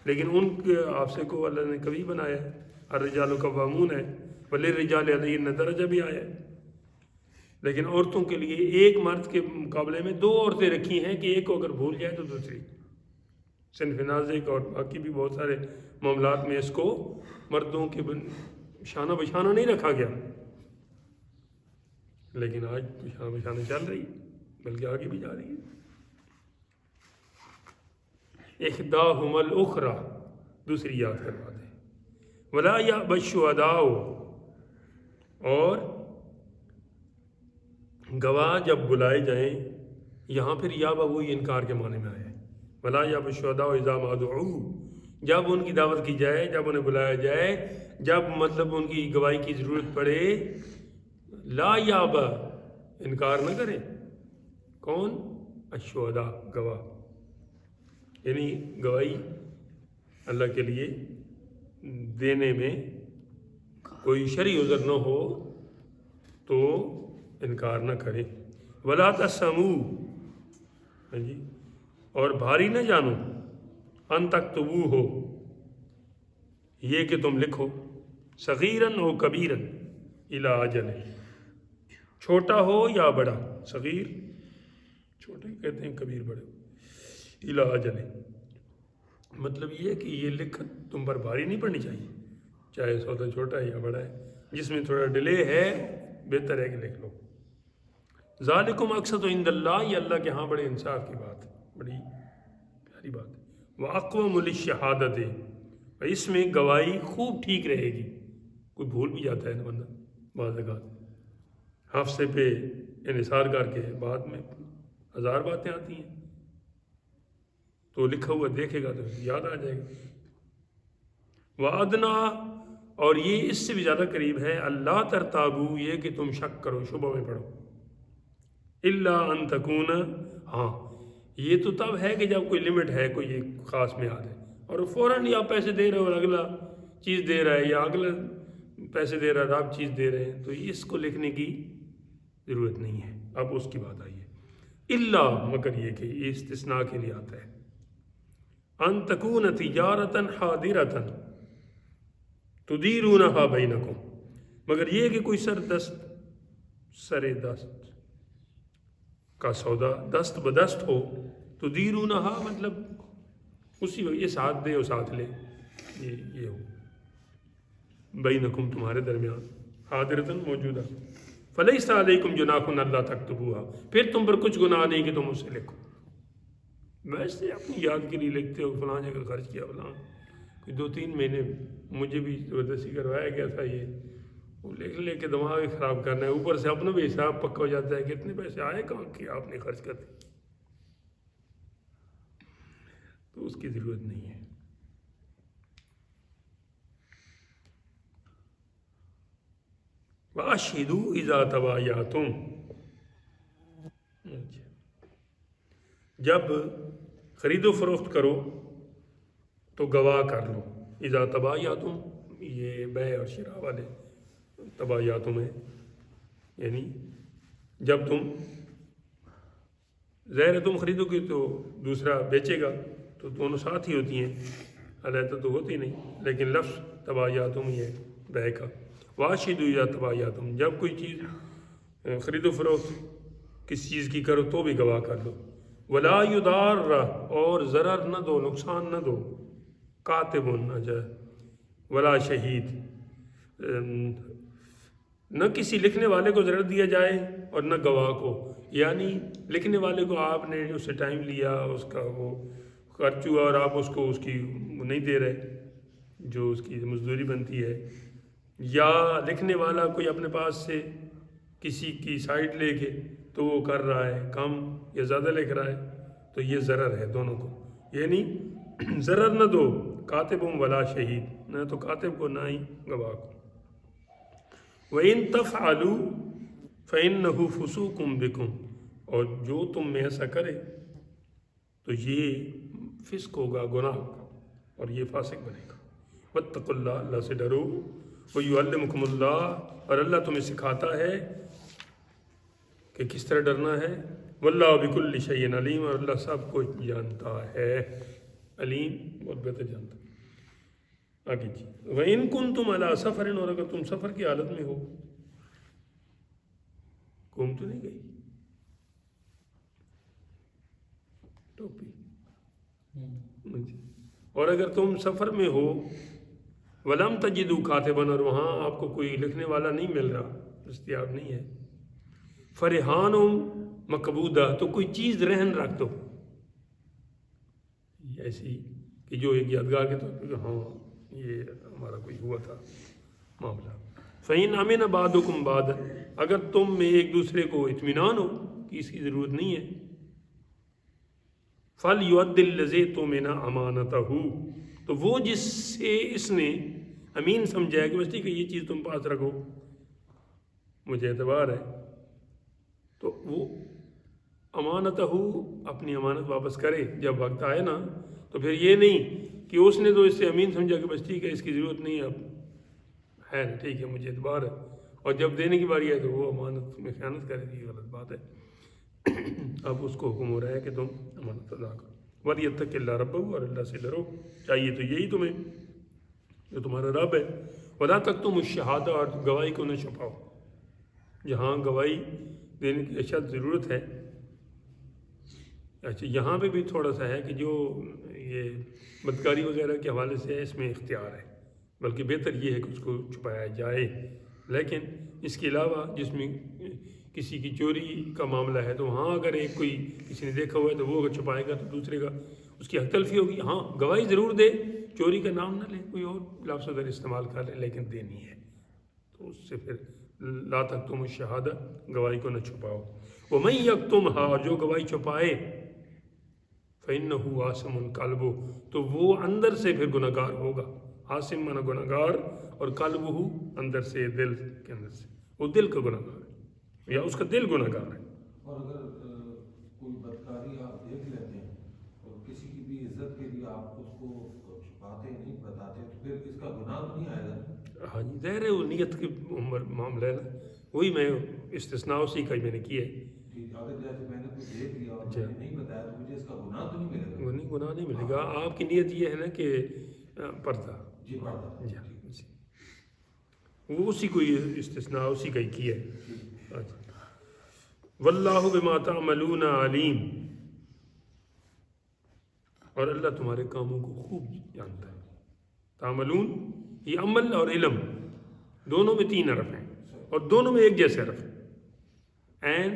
لیکن ان کے آپ سے کو اللہ نے کبھی بنایا ہے، الرجال قوامون ہے، وللرجال علیہن درجہ بھی آیا ہے. لیکن عورتوں کے لیے ایک مرد کے مقابلے میں 2 عورتیں رکھی ہیں، کہ ایک کو اگر بھول جائے تو دوسری. صنف نازک اور باقی بھی بہت سارے معاملات میں اس کو مردوں کے شانہ بشانہ نہیں رکھا گیا، لیکن آج تو شانہ بشانہ چل رہی ہے، بلکہ آگے بھی جا رہی ہے۔ احداہما الاخری، دوسری یاد کروا دیں، ولا یأبی الشہداء، اور گواہ جب بلائے جائیں، یہاں پھر یابا وہی انکار کے معنی میں آیا ہے، ولا یأبی الشہداء اذا ما دعوا، جب ان کی دعوت کی جائے، جب انہیں بلایا جائے، جب مطلب ان کی گواہی کی ضرورت پڑے، لا یابا، انکار نہ کریں، کون؟ الشہداء، گواہ، یعنی گواہی اللہ کے لیے دینے میں کوئی شرعی عذر نہ ہو تو انکار نہ کریں۔ ولا تسموا، ہاں جی، اور بھاری نہ جانو، ان تکتبو ہو، یہ کہ تم لکھو، صغیراً ہو کبیراً، الی اجل، چھوٹا ہو یا بڑا، صغیر چھوٹے کہتے ہیں، کبیر بڑے، الی اجل، مطلب یہ ہے کہ یہ لکھ تم پر بھاری نہیں پڑنی چاہیے، چاہے سودا چھوٹا ہے یا بڑا ہے، جس میں تھوڑا ڈیلے ہے بہتر ہے کہ لکھ لو۔ ذالکم اقسط عند اللہ، یہ اللہ کے ہاں بڑے انصاف کی بات ہے، بڑی پیاری بات ہے۔ واقوم للشہادت، اور اس میں گواہی خوب ٹھیک رہے گی، کوئی بھول بھی جاتا ہے نا بندہ بعض اوقات، حافظے پہ انحصار کر کے بعد میں ہزار باتیں آتی ہیں، تو لکھا ہوا دیکھے گا تو یاد آ جائے گا۔ وَأَدْنَا، اور یہ اس سے بھی زیادہ قریب ہے، اللہ ترتابو، یہ کہ تم شک کرو، شبہ میں پڑو، الا ان تکون، ہاں یہ تو تب ہے کہ جب کوئی لمٹ ہے، کوئی ایک خاص میعاد ہے، اور فوراً یا پیسے دے رہے ہو اور اگلا چیز دے رہا ہے، یا اگلا پیسے دے رہا ہے اور آپ چیز دے رہے ہیں، تو اس کو لکھنے کی ضرورت نہیں ہے۔ اب اس کی بات آئی ہے، الا، مگر یہ کہ یہ استثناء کے لیے آتا ہے، ان تکون تجارتا حاضرتا تدیرونہا بینکم، مگر یہ کہ کوئی سر دست کا سودا دست بدست ہو، تدیرونہا مطلب اسی وقت یہ ساتھ دے اور ساتھ لے، یہ ہو، بینکم تمہارے درمیان، حاضرتا موجودہ، فلیس علیکم جناح اللہ تکتبوہا، پھر تم پر کچھ گناہ نہیں کہ تم اسے لکھو، ویسے اپنی یاد کے لیے لکھتے ہو، فلاں جگہ خرچ کیا فلاں، کوئی 2-3 مہینے مجھے بھی زبردستی کروایا گیا تھا، یہ وہ لے کے دماغ خراب کرنا ہے، اوپر سے اپنا بھی حساب پکا ہو جاتا ہے کہ اتنے پیسے آئے کہاں کیا آپ نے خرچ کر دی، تو اس کی ضرورت نہیں ہے۔ وَأَشْهِدُوا إِذَا تَبَايَعْتُمْ، جب خرید و فروخت کرو تو گواہ کر لو، اذا تبایعتم، یہ بیع اور شراء والے تبایعتم ہے، یعنی جب تم ظاہر ہے تم خریدو گے تو دوسرا بیچے گا تو دونوں ساتھ ہی ہوتی ہیں، علیحدہ تو ہوتی نہیں، لیکن لفظ تبایعتم یہ بیع کا۔ واشہدوا اذا تبایعتم، جب کوئی چیز خرید و فروخت کسی چیز کی کرو تو بھی گواہ کر لو۔ ولا یضار، اور ضرر نہ دو، نقصان نہ دو، کاتب نہ جائے، ولا شہید، نہ کسی لکھنے والے کو ضرر دیا جائے اور نہ گواہ کو، یعنی لکھنے والے کو آپ نے اس سے ٹائم لیا، اس کا وہ خرچ ہوا اور آپ اس کو اس کی نہیں دے رہے جو اس کی مزدوری بنتی ہے، یا لکھنے والا کوئی اپنے پاس سے کسی کی سائٹ لے کے تو وہ کر رہا ہے کم یا زیادہ لکھ رہا ہے، تو یہ ضرر ہے دونوں کو، یعنی ضرر نہ دو، کاتب ولا شہید، نہ تو کاتب کو نہ ہی گواہ کو۔ وَإِن تَفْعَلُوا فَإِنَّهُ فُسُوقٌ بِكُمْ، اور جو تم میں ایسا کرے تو یہ فسق ہوگا، گناہ ہوگا، اور یہ فاسق بنے گا۔ وَاتَّقُوا اللَّهَ، اللہ سے ڈرو، وَيُعَلِّمُكُمُ اللَّهُ، اور اللہ تمہیں سکھاتا ہے کہ کس طرح ڈرنا ہے، وَاللَّهُ بِكُلِّ شَيْءٍ عَلِيمٌ، اور اللہ سب کچھ جانتا ہے، علیم بہت بہتر جانتا ہے۔ آگے جی، وَإِن كُنتُمْ عَلَىٰ سَفَرٍ، اور اگر تم سفر کی حالت میں ہو، گم تو نہیں گئی ٹوپی، اور اگر تم سفر میں ہو ولم تجدوا کاتبا، اور وہاں آپ کو کوئی لکھنے والا نہیں مل رہا، دستیاب نہیں ہے، فرحان مقبودہ، تو کوئی چیز رہن رکھ دو ایسی کہ جو ایک یادگار کے طور پر ہاں یہ ہمارا کوئی ہوا تھا معاملہ۔ فَإِنْ أَمِنَ بَعْضُكُمْ بَعْضًا، اگر تم میں ایک دوسرے کو اطمینان ہو کہ اس کی ضرورت نہیں ہے، فَلْيُؤَدِّ الَّذِي اؤْتُمِنَ أَمَانَتَهُ، تو وہ جس سے اس نے امین سمجھا ہے کہ بس ٹھیک ہے یہ چیز تم پاس رکھو مجھے اعتبار ہے، تو وہ امانتہ اپنی امانت واپس کرے جب وقت آئے نا، تو پھر یہ نہیں کہ اس نے تو اس سے امین سمجھا کہ بس ٹھیک ہے اس کی ضرورت نہیں ہے، اب ہے ٹھیک ہے مجھے اعتبار ہے، اور جب دینے کی باری ہے تو وہ امانت میں خیانت کرے گی، غلط بات ہے۔ اب اس کو حکم ہو رہا ہے کہ تم امانت ادا کرو، وَلْيَتَّقِ اللَّهَ رَبَّهُ، اور اللہ سے ڈرو، چاہیے تو یہی تمہیں جو تمہارا رب ہے۔ وَلَا تَكْتُمُوا الشَّهَادَةَ، اور گواہی کو نہ چھپاؤ، جہاں گواہی دینے کی اشد ضرورت ہے۔ اچھا یہاں پہ بھی تھوڑا سا ہے کہ جو یہ بدکاری وغیرہ کے حوالے سے ہے اس میں اختیار ہے، بلکہ بہتر یہ ہے کہ اس کو چھپایا جائے، لیکن اس کے علاوہ جس میں کسی کی چوری کا معاملہ ہے تو وہاں اگر ایک کوئی کسی نے دیکھا ہوا ہے تو وہ اگر چھپائے گا تو دوسرے کا اس کی حق تلفی ہوگی۔ ہاں گواہی ضرور دے، چوری کا نام نہ لے، کوئی اور لفظ اگر استعمال کر لے لیکن دینی ہے، تو اس سے پھر لا تکتموا الشہادہ، گواہی کو نہ چھپاؤ۔ وَمَن یکتمھا، جو گواہی چھپائے، فَإِنَّهُ آثِمٌ قَلْبُهُ، تو وہ اندر سے پھر گناہ گار ہوگا۔ آثم مانا گناہ گار، اور قلبہ اندر سے، دل کے اندر سے، وہ دل کا گناہ گار ہے یا اس کا دل گناہ گار ہے۔ اور اگر کوئی بدکاری آپ دیکھ لیتے ہیں اور کسی کی بھی عزت کے لیے آپ اس کو چھپاتے نہیں بتاتے تو پھر اس کا گناہ تو نہیں آئے گا؟ ہاں جی ظاہر ہے وہ نیت کے معاملہ ہے نا، وہی میں استثناء اسی کا میں نے کیا ہے۔ اگر جیسے میں نے کچھ دیکھ لیا اور میں نے نہیں بتایا تو مجھے اس کا گناہ تو نہیں ملے گا؟ گناہ نہیں ملے گا، آپ کی نیت یہ ہے نا کہ پردہ، جی پردہ، جی وہ اسی کو استثناء اسی کا ہی کیا ہے۔ واللہ بما تعملون علیم، اور اللہ تمہارے کاموں کو خوب جانتا ہے۔ تعملون یہ عمل اور علم دونوں میں 3 حرف ہیں اور دونوں میں ایک جیسے حرف ہیں، عین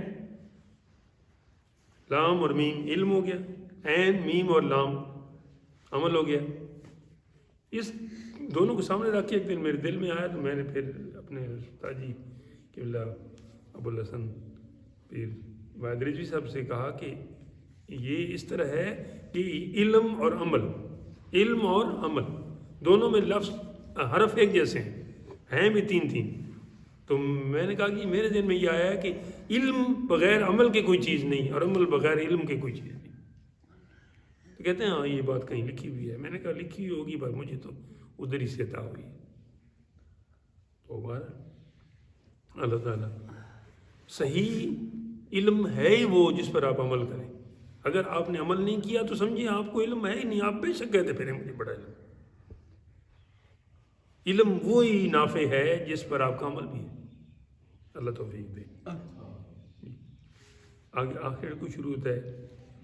لام اور میم علم ہو گیا، عین میم اور لام عمل ہو گیا۔ اس دونوں کو سامنے رکھ کے ایک دن میرے دل میں آیا تو میں نے پھر اپنے استاد جی قبلہ ابو الحسن پیر واحد رضوی صاحب سے کہا کہ یہ اس طرح ہے کہ علم اور عمل دونوں میں لفظ حرف ایک جیسے ہیں بھی 3 تو میں نے کہا کہ میرے ذہن میں یہ آیا ہے کہ علم بغیر عمل کے کوئی چیز نہیں اور عمل بغیر علم کے کوئی چیز نہیں۔ تو کہتے ہیں ہاں یہ بات کہیں لکھی ہوئی ہے، میں نے کہا لکھی ہوئی ہوگی پر مجھے تو ادھر ہی سے عطا ہوئی۔ تو بہرحال اللہ تعالیٰ صحیح علم ہے ہی وہ جس پر آپ عمل کریں، اگر آپ نے عمل نہیں کیا تو سمجھیے آپ کو علم ہے ہی نہیں، آپ بے شک کہتے پھریں مجھے بڑا علم وہی نافع ہے جس پر آپ کا عمل بھی ہے۔ اللہ توفیق دے۔ آگے آخر کو شروع ہے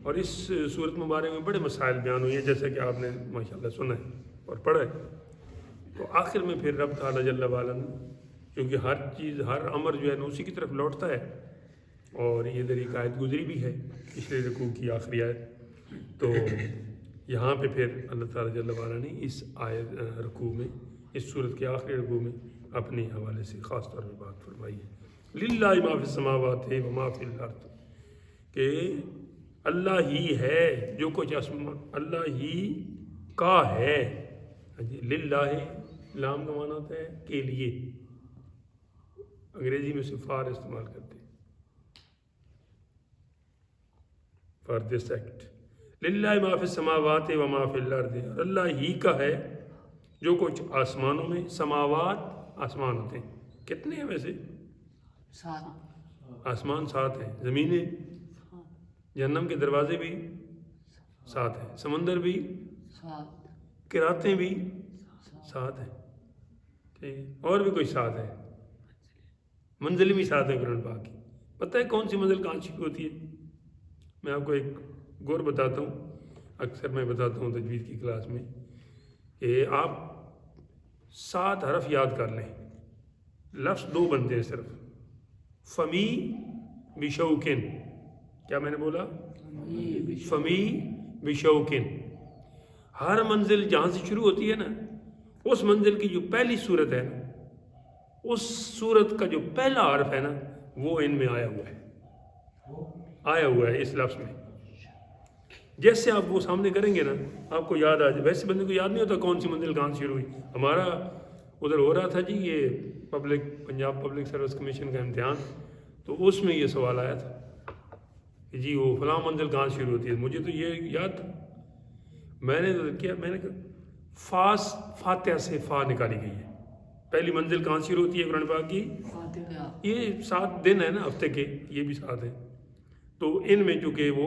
اور اس صورت مبارک میں بڑے مسائل بیان ہوئے ہیں جیسا کہ آپ نے ماشاءاللہ سنا ہے اور پڑھا ہے۔ تو آخر میں پھر رب تعالیٰ جل وعلا کیونکہ ہر چیز ہر امر جو ہے نا اسی کی طرف لوٹتا ہے، اور یہ ادھر ایک آیت گزری بھی ہے پچھلے رکوع کی آخری آیت، تو یہاں پہ پھر اللہ تعالیٰ جل وعلا نے اس آیت رکوع میں اس صورت کے آخری رکوع میں اپنے حوالے سے خاص طور پہ بات فرمائی ہے۔ للہ ما فی السماوات و ما فی الارض، کہ اللہ ہی ہے جو کچھ اللہ ہی کا ہے۔ للہ لام کا معنی ہوتا ہے کے لیے، انگریزی میں سے فار استعمال کرتے ہیں، فار دس ایکٹ۔ للہ ما فی السماوات و ما فی الارض، اللہ ہی کا ہے جو کچھ آسمانوں میں، سماوات آسمان ہوتے ہیں، کتنے ہیں ویسے؟ 7 آسمان 7 ہیں، زمینیں جہنم کے دروازے بھی 7 ہیں، سمندر بھی 7، قراتیں بھی 7 ہیں، ٹھیک، اور بھی کوئی 7 ہے، منزل بھی 7 ہے قرآن پاک کی۔ پتہ ہے کون سی منزل کہاں شروع ہوتی ہے؟ میں آپ کو ایک غور بتاتا ہوں، اکثر میں بتاتا ہوں تجوید کی کلاس میں، کہ آپ 7 حرف یاد کر لیں. لفظ 2 بنتے ہیں صرف. فمی بشوکن، کیا میں نے بولا؟ فمی بشوکن. ہر منزل جہاں سے شروع ہوتی ہے نا، اس منزل کی جو پہلی صورت ہے نا، اس صورت کا جو پہلا حرف ہے نا، وہ ان میں آیا ہوا ہے اس لفظ میں. جیسے آپ وہ سامنے کریں گے نا، آپ کو یاد آ جائے. ویسے بندے کو یاد نہیں ہوتا کون سی منزل کہاں سے شروع ہوئی. ہمارا ادھر ہو رہا تھا جی یہ پنجاب پبلک سروس کمیشن کا امتحان، تو اس میں یہ سوال آیا تھا کہ جی وہ فلاں منزل کہاں سے شروع ہوتی ہے. مجھے تو یہ یاد تھا. میں نے کیا، میں نے کہا فاتحہ سے فا نکالی گئی ہے. پہلی منزل کہاں سے شروع ہوتی ہے قرآن پاک کی؟ یہ 7 دن ہے نا ہفتے کے، یہ بھی 7 ہیں. تو ان میں چونکہ وہ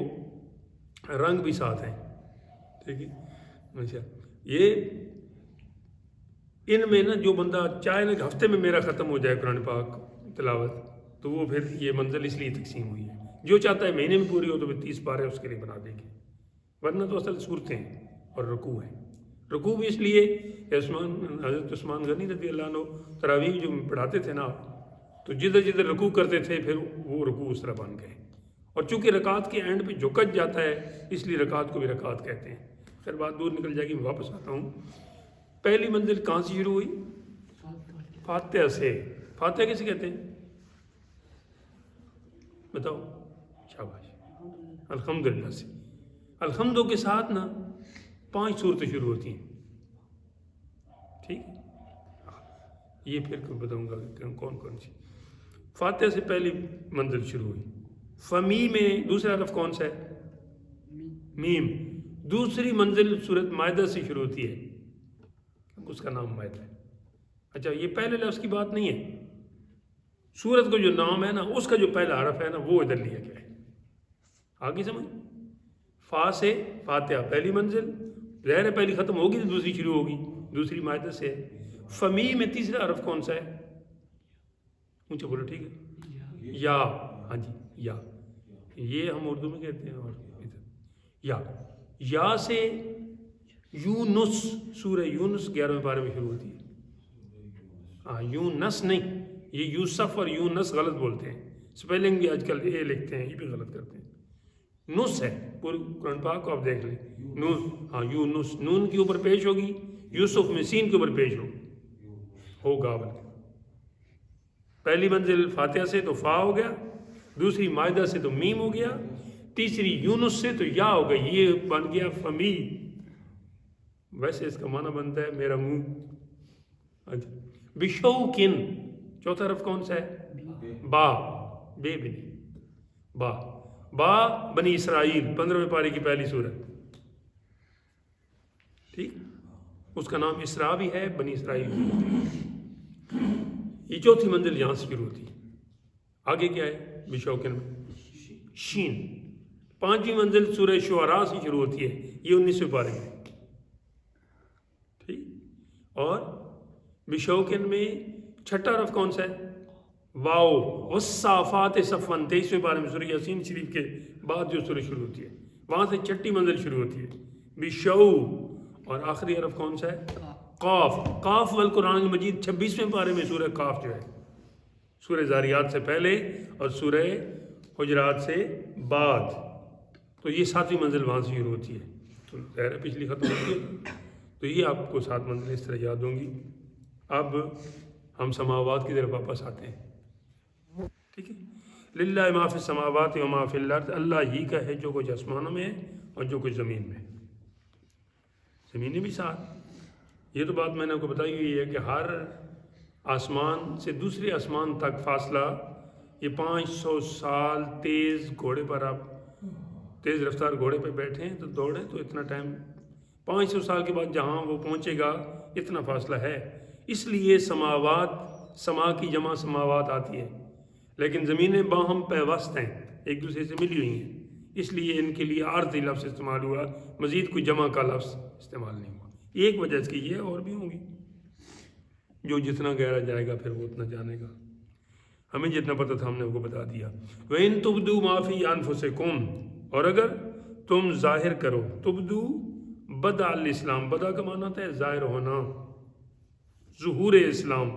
رنگ بھی 7 ہیں. ٹھیک ہے. اچھا، یہ ان میں نا جو بندہ چاہے نا کہ ہفتے میں میرا ختم ہو جائے قرآن پاک تلاوت، تو وہ پھر یہ منزل اس لیے تقسیم ہوئی ہے. جو چاہتا ہے مہینے میں پوری ہو تو پھر 30 پارے اس کے لیے بنا دے گی. ورنہ تو اصل صورتیں اور رکوع ہیں. رکوع بھی اس لیے حضرت عثمان غنی رضی اللہ عنہ تراویح جو پڑھاتے تھے نا، تو جدھر جدھر رکوع کرتے تھے پھر وہ رکوع اس طرح بن گئے. اور چونکہ رکعت کے اینڈ پہ جھکت جاتا ہے، اس لیے رکعت کو بھی رکعت کہتے ہیں. پھر بات دور نکل جائے گی، میں واپس آتا ہوں. پہلی منزل کہاں سے شروع ہوئی؟ فاتحہ سے. فاتحہ کسے کہتے ہیں بتاؤ؟ شاباش. الحمدللہ سے. الحمدو کے ساتھ نا 5 صورتیں شروع ہوتی ہیں. ٹھیک، یہ پھر بتاؤں گا کہ کون کون سی. فاتحہ سے پہلی منزل شروع ہوئی. فمی میں دوسرا حرف کون سا ہے؟ میم. دوسری منزل سورۃ مائدہ سے شروع ہوتی ہے، اس کا نام مائدہ ہے. اچھا، یہ پہلے لفظ کی بات نہیں ہے. سورت کو جو نام ہے نا، اس کا جو پہلا حرف ہے نا، وہ ادھر لیا گیا ہے. آگے سمجھ؟ فا سے فاتحہ پہلی منزل، ظاہر ہے پہلی ختم ہوگی تو دوسری شروع ہوگی. دوسری مائدہ سے ہے. فمی میں تیسرا حرف کون سا ہے؟ اونچا بولو. ٹھیک ہے. یا. ہاں جی، یا. یہ ہم اردو میں کہتے ہیں. اور یا سے یونس، سورہ یونس 11ویں پارے میں شروع ہوتی ہے. ہاں، یونس نہیں، یہ یوسف اور یونس غلط بولتے ہیں. سپیلنگ بھی آج کل اے لکھتے ہیں، یہ بھی غلط کرتے ہیں. نس ہے. پورے قرآن پاک کو آپ دیکھ لیں. نون، ہاں یونس، نون کے اوپر پیش ہوگی. یوسف میں سین کے اوپر پیش ہوگا. بلکہ پہلی منزل فاتحہ سے تو فا ہو گیا، دوسری مائدہ سے تو میم ہو گیا، تیسری یونس سے تو یا ہو گئی. یہ بن گیا فمی. ویسے اس کا معنی بنتا ہے میرا منہ. اچھا، بشوکن. چوتھا حرف کون سا ہے؟ با. بے بھی نہیں، با. با بنی اسرائیل 15ویں پارے کی پہلی سورت. ٹھیک، اس کا نام اسراء بھی ہے، بنی اسرائیل بھی. یہ چوتھی منزل یہاں سے شروع ہوتی ہے. آگے کیا ہے؟ بشوکن میں شین. 5ویں منزل سورہ شعراء سے شروع ہوتی ہے، یہ 19ویں پارے میں. ٹھیک. اور بشوکن میں چھٹا حرف کون سا ہے؟ واو. والصافات صفن 23ویں پارے میں سورہ یاسین شریف کے بعد جو سورہ شروع ہوتی ہے، وہاں سے چھٹی منزل شروع ہوتی ہے بشو. اور آخری حرف کون سا ہے؟ قاف. قاف والقرآن المجید 26ویں پارے میں سورہ قاف جو ہے، سورہ زاریات سے پہلے اور سورہ حجرات سے بعد. تو یہ 7ویں منزل وہاں سے شروع ہوتی ہے. تو ظاہر پچھلی ختم ہوتی ہے، تو یہ آپ کو 7 منزلیں اس طرح یاد ہوں گی. اب ہم سماوات کی طرف واپس آتے ہیں. ٹھیک ہے. للہ ما فی السماوات و ما فی الارض. اللہ ہی کا ہے جو کچھ آسمانوں میں ہے اور جو کچھ زمین میں ہے. زمینیں بھی 7. یہ تو بات میں نے آپ کو بتائی ہوئی ہے کہ ہر آسمان سے دوسرے آسمان تک فاصلہ یہ 500 سال تیز گھوڑے پر، آپ تیز رفتار گھوڑے پہ بیٹھیں تو دوڑیں تو اتنا ٹائم 500 سال کے بعد جہاں وہ پہنچے گا اتنا فاصلہ ہے. اس لیے سماوات، سما کی جمع سماوات آتی ہے، لیکن زمینیں باہم پیوست ہیں، ایک دوسرے سے ملی ہوئی ہیں. اس لیے ان کے لیے عارضی لفظ استعمال ہوا، مزید کوئی جمع کا لفظ استعمال نہیں ہوا. ایک وجہ اس کی یہ، اور بھی ہوں گی. جو جتنا گہرا جائے گا پھر وہ اتنا جانے گا. ہمیں جتنا پتہ تھا ہم نے وہ بتا دیا. وَإِن تُبْدُوا مَا فِي أَنفُسِكُمْ. اور اگر تم ظاہر کرو، تبدو بدا الاسلام. بدا کا معنی ہوتا ہے ظاہر ہونا. ظہور اسلام،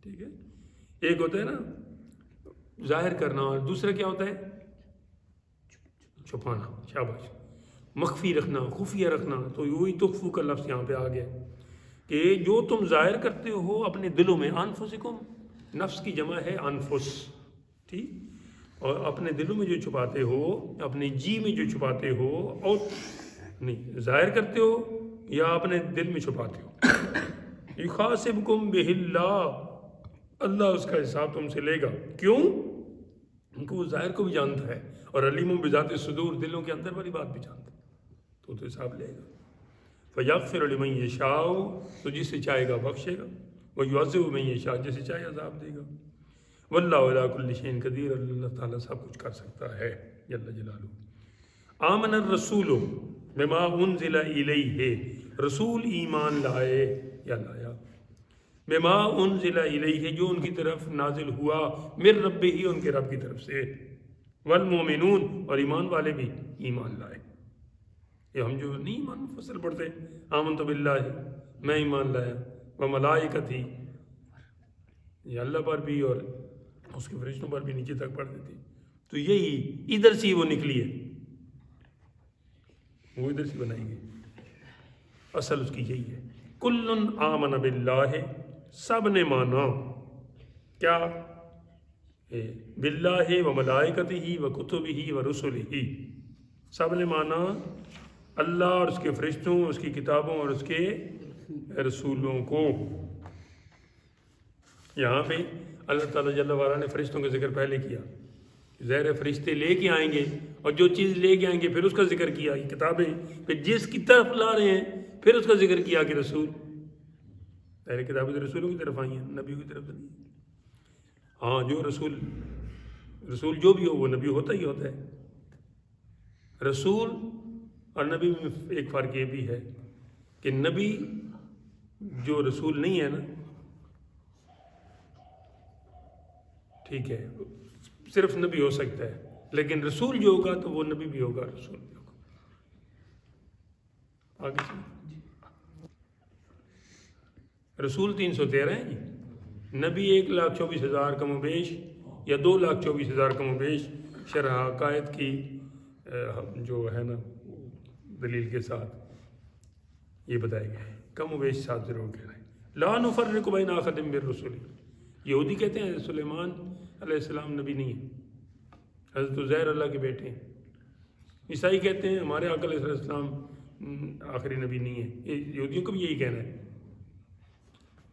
ٹھیک ہے. ایک ہوتا ہے نا ظاہر کرنا، اور دوسرا کیا ہوتا ہے؟ چھپانا. شاباش. مخفی رکھنا، خفیہ رکھنا. تو وہی تخفو کا لفظ یہاں پہ آ گیا کہ جو تم ظاہر کرتے ہو اپنے دلوں میں، انفسکم، نفس کی جمع ہے انفس، ٹھیک، اور اپنے دلوں میں جو چھپاتے ہو، اپنے جی میں جو چھپاتے ہو، اور نہیں ظاہر کرتے ہو یا اپنے دل میں چھپاتے ہو. یحاسبکم بہ اللہ، اللہ اس کا حساب تم سے لے گا. کیوں؟ کیونکہ وہ ظاہر کو بھی جانتا ہے، اور علیم بذات الصدور، دلوں کے اندر والی بات بھی جانتا ہے، تو حساب لے گا. فیغفر لمن یشاء، تو جسے چاہے گا بخشے گا، ویعذب من یشاء، جسے چاہے عذاب دے گا. واللہ علی کل شیء قدیر، اللہ تعالیٰ سب کچھ کر سکتا ہے جل جلالہ. آمن الرسول بما انزل الیہ، رسول ایمان لائے یا لایا، بما انزل الیہ، جو ان کی طرف نازل ہوا، من ربہ، ان کے رب کی طرف سے، والمومنون، اور ایمان والے بھی ایمان لائے. یہ ہم جو نہیں ایمان مفصل پڑھتے، آمنت باللہ، میں ایمان لایا، وملائکتہ، یہ اللہ پر بھی اور اس کے فرشتوں پر بھی نیچے تک پڑھ دیتی. تو یہی ادھر سے وہ نکلی ہے، وہ ادھر سے بنائی گئی، اصل اس کی یہی ہے. کل آمن باللہ، سب نے مانا کیا؟ باللہ و ملائکتہ و کتبہ و رسلہ، سب نے مانا اللہ اور اس کے فرشتوں، اس کی کتابوں اور اس کے رسولوں کو. یہاں پہ اللہ تعالیٰ جل وعلا نے فرشتوں کا ذکر پہلے کیا، ظاہر فرشتے لے کے آئیں گے، اور جو چیز لے کے آئیں گے پھر اس کا ذکر کیا کہ کتابیں، پھر جس کی طرف لا رہے ہیں پھر اس کا ذکر کیا کہ رسول. ظاہر کتابیں تو رسولوں کی طرف آئی ہیں، نبیوں کی طرف تو نہیں. ہاں جو رسول جو بھی ہو وہ نبی ہوتا ہی ہوتا ہے. رسول اور نبی میں ایک فرق یہ بھی ہے کہ نبی جو رسول نہیں ہے نا، ٹھیک ہے، صرف نبی ہو سکتا ہے، لیکن رسول جو ہوگا تو وہ نبی بھی ہوگا، رسول بھی ہوگا. آگے چلیں. رسول 313 ہیں جی، نبی 1,24,000 کم و بیش، یا 2,24,000 کم و بیش، شرح عقائد کی جو ہے نا دلیل کے ساتھ یہ بتائے گئے، کم و بیش ساتھ ضرور کہہ رہے ہیں. لا نفرق بین احد من الرسل، یہودی کہتے ہیں سلیمان علیہ السلام نبی نہیں ہے، حضرت عزیر اللہ کے بیٹے ہیں. عیسائی کہتے ہیں ہمارے آقا علیہ السلام آخری نبی نہیں ہے. یہودیوں کو بھی یہی کہنا ہے.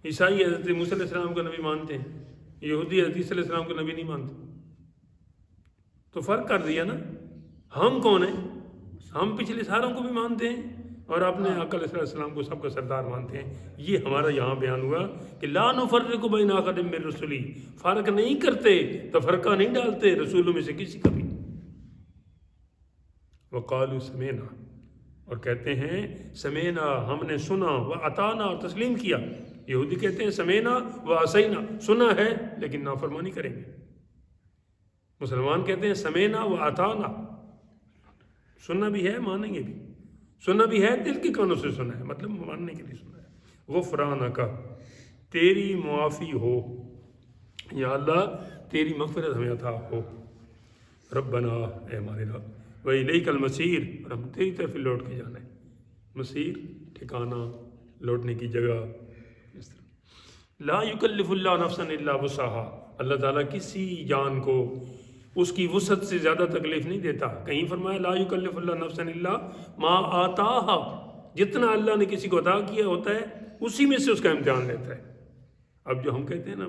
عیسائی حضرت موسیٰ علیہ السلام کو نبی مانتے ہیں، یہودی حضرت عیسیٰ علیہ السلام کو نبی نہیں مانتے. تو فرق کر دیا نا. ہم کون ہیں؟ ہم پچھلے ساروں کو بھی مانتے ہیں اور اپنے آقا علیہ السلام کو سب کا سردار مانتے ہیں. یہ ہمارا یہاں بیان ہوا کہ لا نفرق بین احد من الرسل، فرق نہیں کرتے، تفرقہ نہیں ڈالتے رسولوں میں سے کسی کا بھی. وقالوا سمعنا، اور کہتے ہیں سمعنا، ہم نے سنا، واطعنا، اور تسلیم کیا. یہودی کہتے ہیں سمعنا وعصینا، سنا ہے لیکن نافرمانی کریں گے. مسلمان کہتے ہیں سمعنا واطعنا، سننا بھی ہے مانیں گے بھی، سننا بھی ہے دل کے کانوں سے سنا ہے، مطلب ماننے کے لیے سنا ہے. غفرانک، تیری معافی ہو یا اللہ، تیری مغفرت ہمیں عطا ہو. ربنا، اے ہمارے رب، وَإِلَيْكَ الْمَصِيرُ، اور ہم تیری طرف لوٹ کے جانا ہے. مصیر ٹھکانہ، لوٹنے کی جگہ. اس طرح لا یکلف اللہ نفسا الا وسعها، اللہ تعالیٰ کسی جان کو اس کی وسعت سے زیادہ تکلیف نہیں دیتا. کہیں فرمایا لا یکلف اللہ نفسا الا ما آتاها، جتنا اللہ نے کسی کو عطا کیا ہوتا ہے اسی میں سے اس کا امتحان لیتا ہے. اب جو ہم کہتے ہیں نا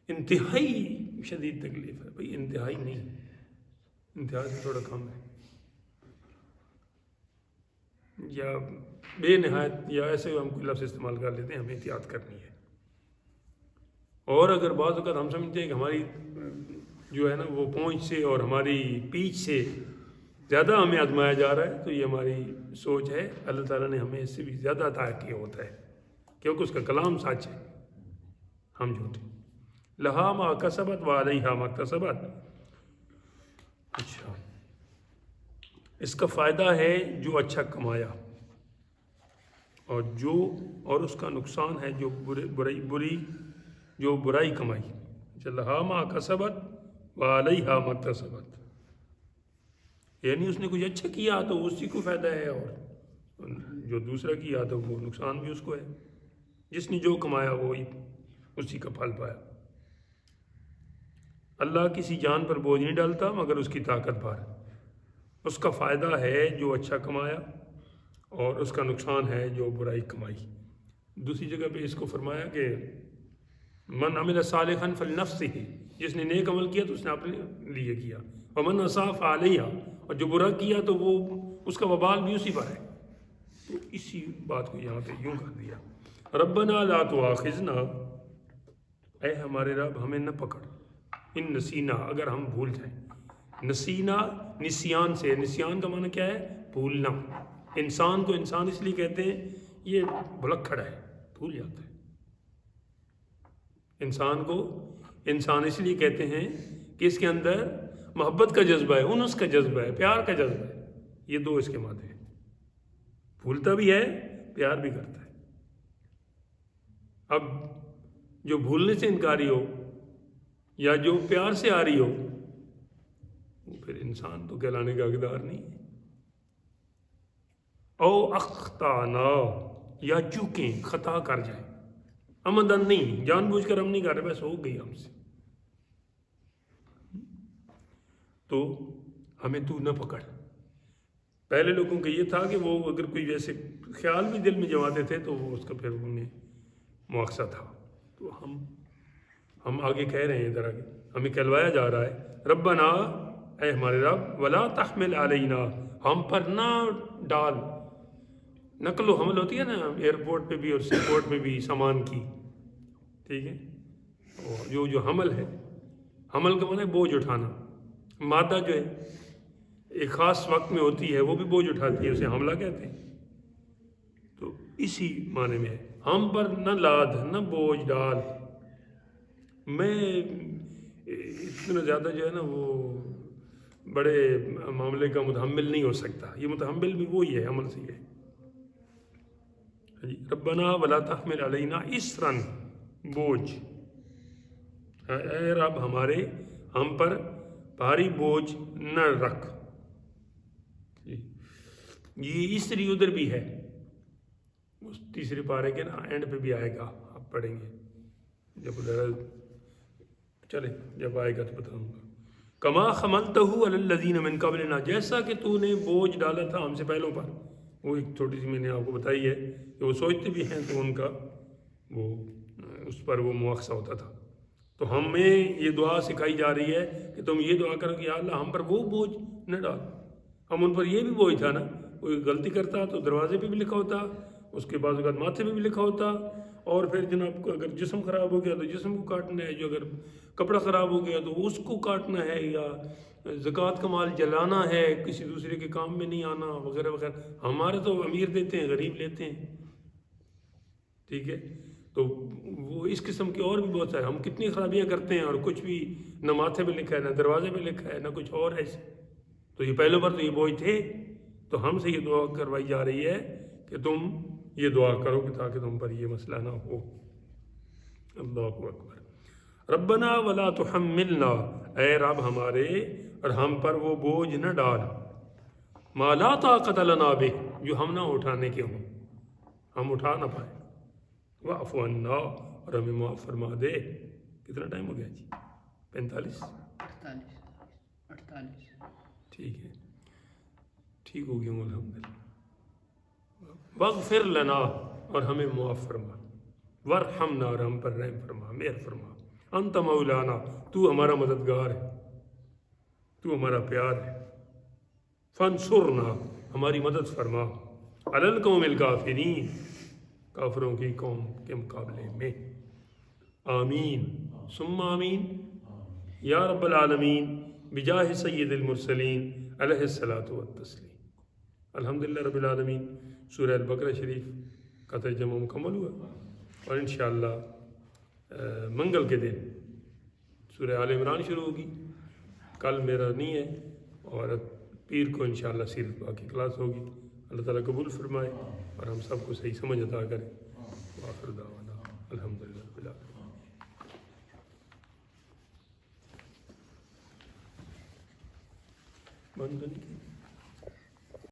انتہائی شدید تکلیف ہے، بھئی انتہائی نہیں، انتہائی سے تھوڑا کم ہے، یا بے نہایت، یا ایسے ہم کوئی لفظ استعمال کر لیتے ہیں. ہمیں احتیاط کرنی ہے. اور اگر بعض اوقات ہم سمجھتے ہیں کہ ہماری جو ہے نا وہ پہنچ سے اور ہماری پیچھ سے زیادہ ہمیں آزمایا جا رہا ہے، تو یہ ہماری سوچ ہے. اللہ تعالیٰ نے ہمیں اس سے بھی زیادہ عطا کیا ہوتا ہے، کیونکہ اس کا کلام سچ ہے، ہم جھوٹے. لہا ما کسبت وعلیہا ما اکتسبت. اچھا، اس کا فائدہ ہے جو اچھا کمایا، اور اس کا نقصان ہے جو برائی کمائی. لہا ما کسبت وعلیہا ما اکتسبت، یعنی اس نے کچھ اچھا کیا تو اسی کو فائدہ ہے، اور جو دوسرا کیا تو وہ نقصان بھی اس کو ہے. جس نے جو کمایا وہی اسی کا پھل پایا. اللہ کسی جان پر بوجھ نہیں ڈالتا مگر اس کی طاقت بھر. اس کا فائدہ ہے جو اچھا کمایا اور اس کا نقصان ہے جو برائی کمائی. دوسری جگہ پہ اس کو فرمایا کہ من عمل صالحا فلنفسہ، جس نے نیک عمل کیا تو اس نے اپنے لیے کیا، ومن اساء فعلیہا، اور جو برا کیا تو وہ اس کا وبال بھی اسی پر ہے. تو اسی بات کو یہاں پہ یوں کر دیا، ربنا لا تؤاخذنا، اے ہمارے رب ہمیں نہ پکڑ، ان نسینا، اگر ہم بھول جائیں. نسینا نسیان سے، نسیان کا معنی کیا ہے؟ بھولنا. انسان کو انسان اس لیے کہتے ہیں یہ بھلکڑ ہے، بھول جاتا ہے. انسان کو انسان اس لیے کہتے ہیں کہ اس کے اندر محبت کا جذبہ ہے، انس کا جذبہ ہے، پیار کا جذبہ ہے. یہ دو اس کے مادے ہیں، بھولتا بھی ہے پیار بھی کرتا ہے. اب جو بھولنے سے انکاری ہو یا جو پیار سے آ رہی ہو وہ پھر انسان تو کہلانے کا حقدار نہیں ہے. او اخطانا، یا چوکیں، خطا کر جائیں، عمدن نہیں، جان بوجھ کر ہم نہیں کر رہے، بس ہو گئی ہم سے، تو ہمیں تو نہ پکڑ. پہلے لوگوں کا یہ تھا کہ وہ اگر کوئی ویسے خیال بھی دل میں جماتے تھے تو وہ اس کا پھر انہیں مواخذہ تھا. تو ہم آگے کہہ رہے ہیں ادھر آگے ہمیں کہلوایا جا رہا ہے، ربنا، اے ہمارے رب، ولا تحمل علینا، ہم پر نہ ڈال. نقل و حمل ہوتی ہے نا ایئرپورٹ پہ بھی اور سی پورٹ پہ بھی سامان کی، ٹھیک ہے، اور جو حمل ہے، حمل کا معنی ہے بوجھ اٹھانا. مادہ جو ہے ایک خاص وقت میں ہوتی ہے وہ بھی بوجھ اٹھاتی ہے، اسے حملہ کہتے ہیں. تو اسی معنی میں ہے، ہم پر نہ لاد، نہ بوجھ ڈال. میں اتنا زیادہ جو ہے نا وہ بڑے معاملے کا متحمل نہیں ہو سکتا. یہ متحمل بھی وہی ہے، عمل سے ہے. ربنا ولا تحمل علینا اسرا، بوجھ، اے رب ہمارے ہم پر بھاری بوجھ نہ رکھ. یہ اسری ادھر بھی ہے، اس تیسرے پارے کے نا اینڈ پہ بھی آئے گا، آپ پڑھیں گے جب ادھر چلے، جب آئے گا تو بتاؤں گا. کما حملتہ علی الذین من قبلنا، جیسا کہ تو نے بوجھ ڈالا تھا ہم سے پہلوں پر. وہ ایک چھوٹی سی میں نے آپ کو بتائی ہے کہ وہ سوچتے بھی ہیں تو ان کا وہ اس پر وہ مواخذہ ہوتا تھا. تو ہمیں یہ دعا سکھائی جا رہی ہے کہ تم یہ دعا کرو کہ یا اللہ ہم پر وہ بوجھ نہ ڈال. ہم ان پر یہ بھی بوجھ تھا نا، کوئی غلطی کرتا تو دروازے پہ بھی لکھا ہوتا، اس کے بعد ماتھے پہ بھی لکھا ہوتا، اور پھر جناب اگر جسم خراب ہو گیا تو جسم کو کاٹنا ہے، جو اگر کپڑا خراب ہو گیا تو اس کو کاٹنا ہے، یا زکوٰۃ کا مال جلانا ہے، کسی دوسرے کے کام میں نہیں آنا وغیرہ وغیرہ. ہمارے تو امیر دیتے ہیں، غریب لیتے ہیں، ٹھیک ہے. تو وہ اس قسم کے اور بھی بہت سارے، ہم کتنی خرابیاں کرتے ہیں اور کچھ بھی نہ ماتھے پہ لکھا ہے نہ دروازے پہ لکھا ہے نہ کچھ اور ایسے. تو یہ پہلے پر تو یہ بوجھ تھے، تو ہم سے یہ دعا کروائی جا رہی ہے کہ تم یہ دعا کرو کہ تاکہ تم پر یہ مسئلہ نہ ہو. اللہ اکبر. ربنا ولا تحملنا، اے رب ہمارے اور ہم پر وہ بوجھ نہ ڈال، ما لا طاقت لنا بہ، جو ہم نہ اٹھانے کے ہوں، ہم اٹھا نہ پائیں. واعف عنا، اور ہمیں معاف فرما دے. کتنا ٹائم ہو گیا جی؟ 45 48. ٹھیک ہے، ٹھیک ہو گیا الحمدللہ. واغفر لنا، اور ہمیں معاف فرما. ورحمنا، اور ہم پر رحم فرما، مہر فرما. انت مولانا، تو ہمارا مددگار ہے، تو ہمارا پیار ہے. فانصرنا، ہماری مدد فرما. علی القوم الکافرین، کافروں کی قوم کے مقابلے میں. آمین ثم آمین یا رب العالمین، بجاہ سید المرسلین علیہ الصلاۃ والتسلیم. الحمدللہ رب العالمین. سورہ البقرہ شریف کا ترجمہ مکمل ہوا، اور انشاءاللہ منگل کے دن سورہ آل عمران شروع ہوگی. کل میرا نہیں ہے، اور پیر کو انشاءاللہ سیرت پاک کی کلاس ہوگی. اللہ تعالیٰ قبول فرمائے ہاں۔ اور ہم سب کو صحیح سمجھ عطا کرے. ہاں۔ وآخر دعوانا الحمدللہ رب العالمین. ہاں۔ بند تو نہیں کی.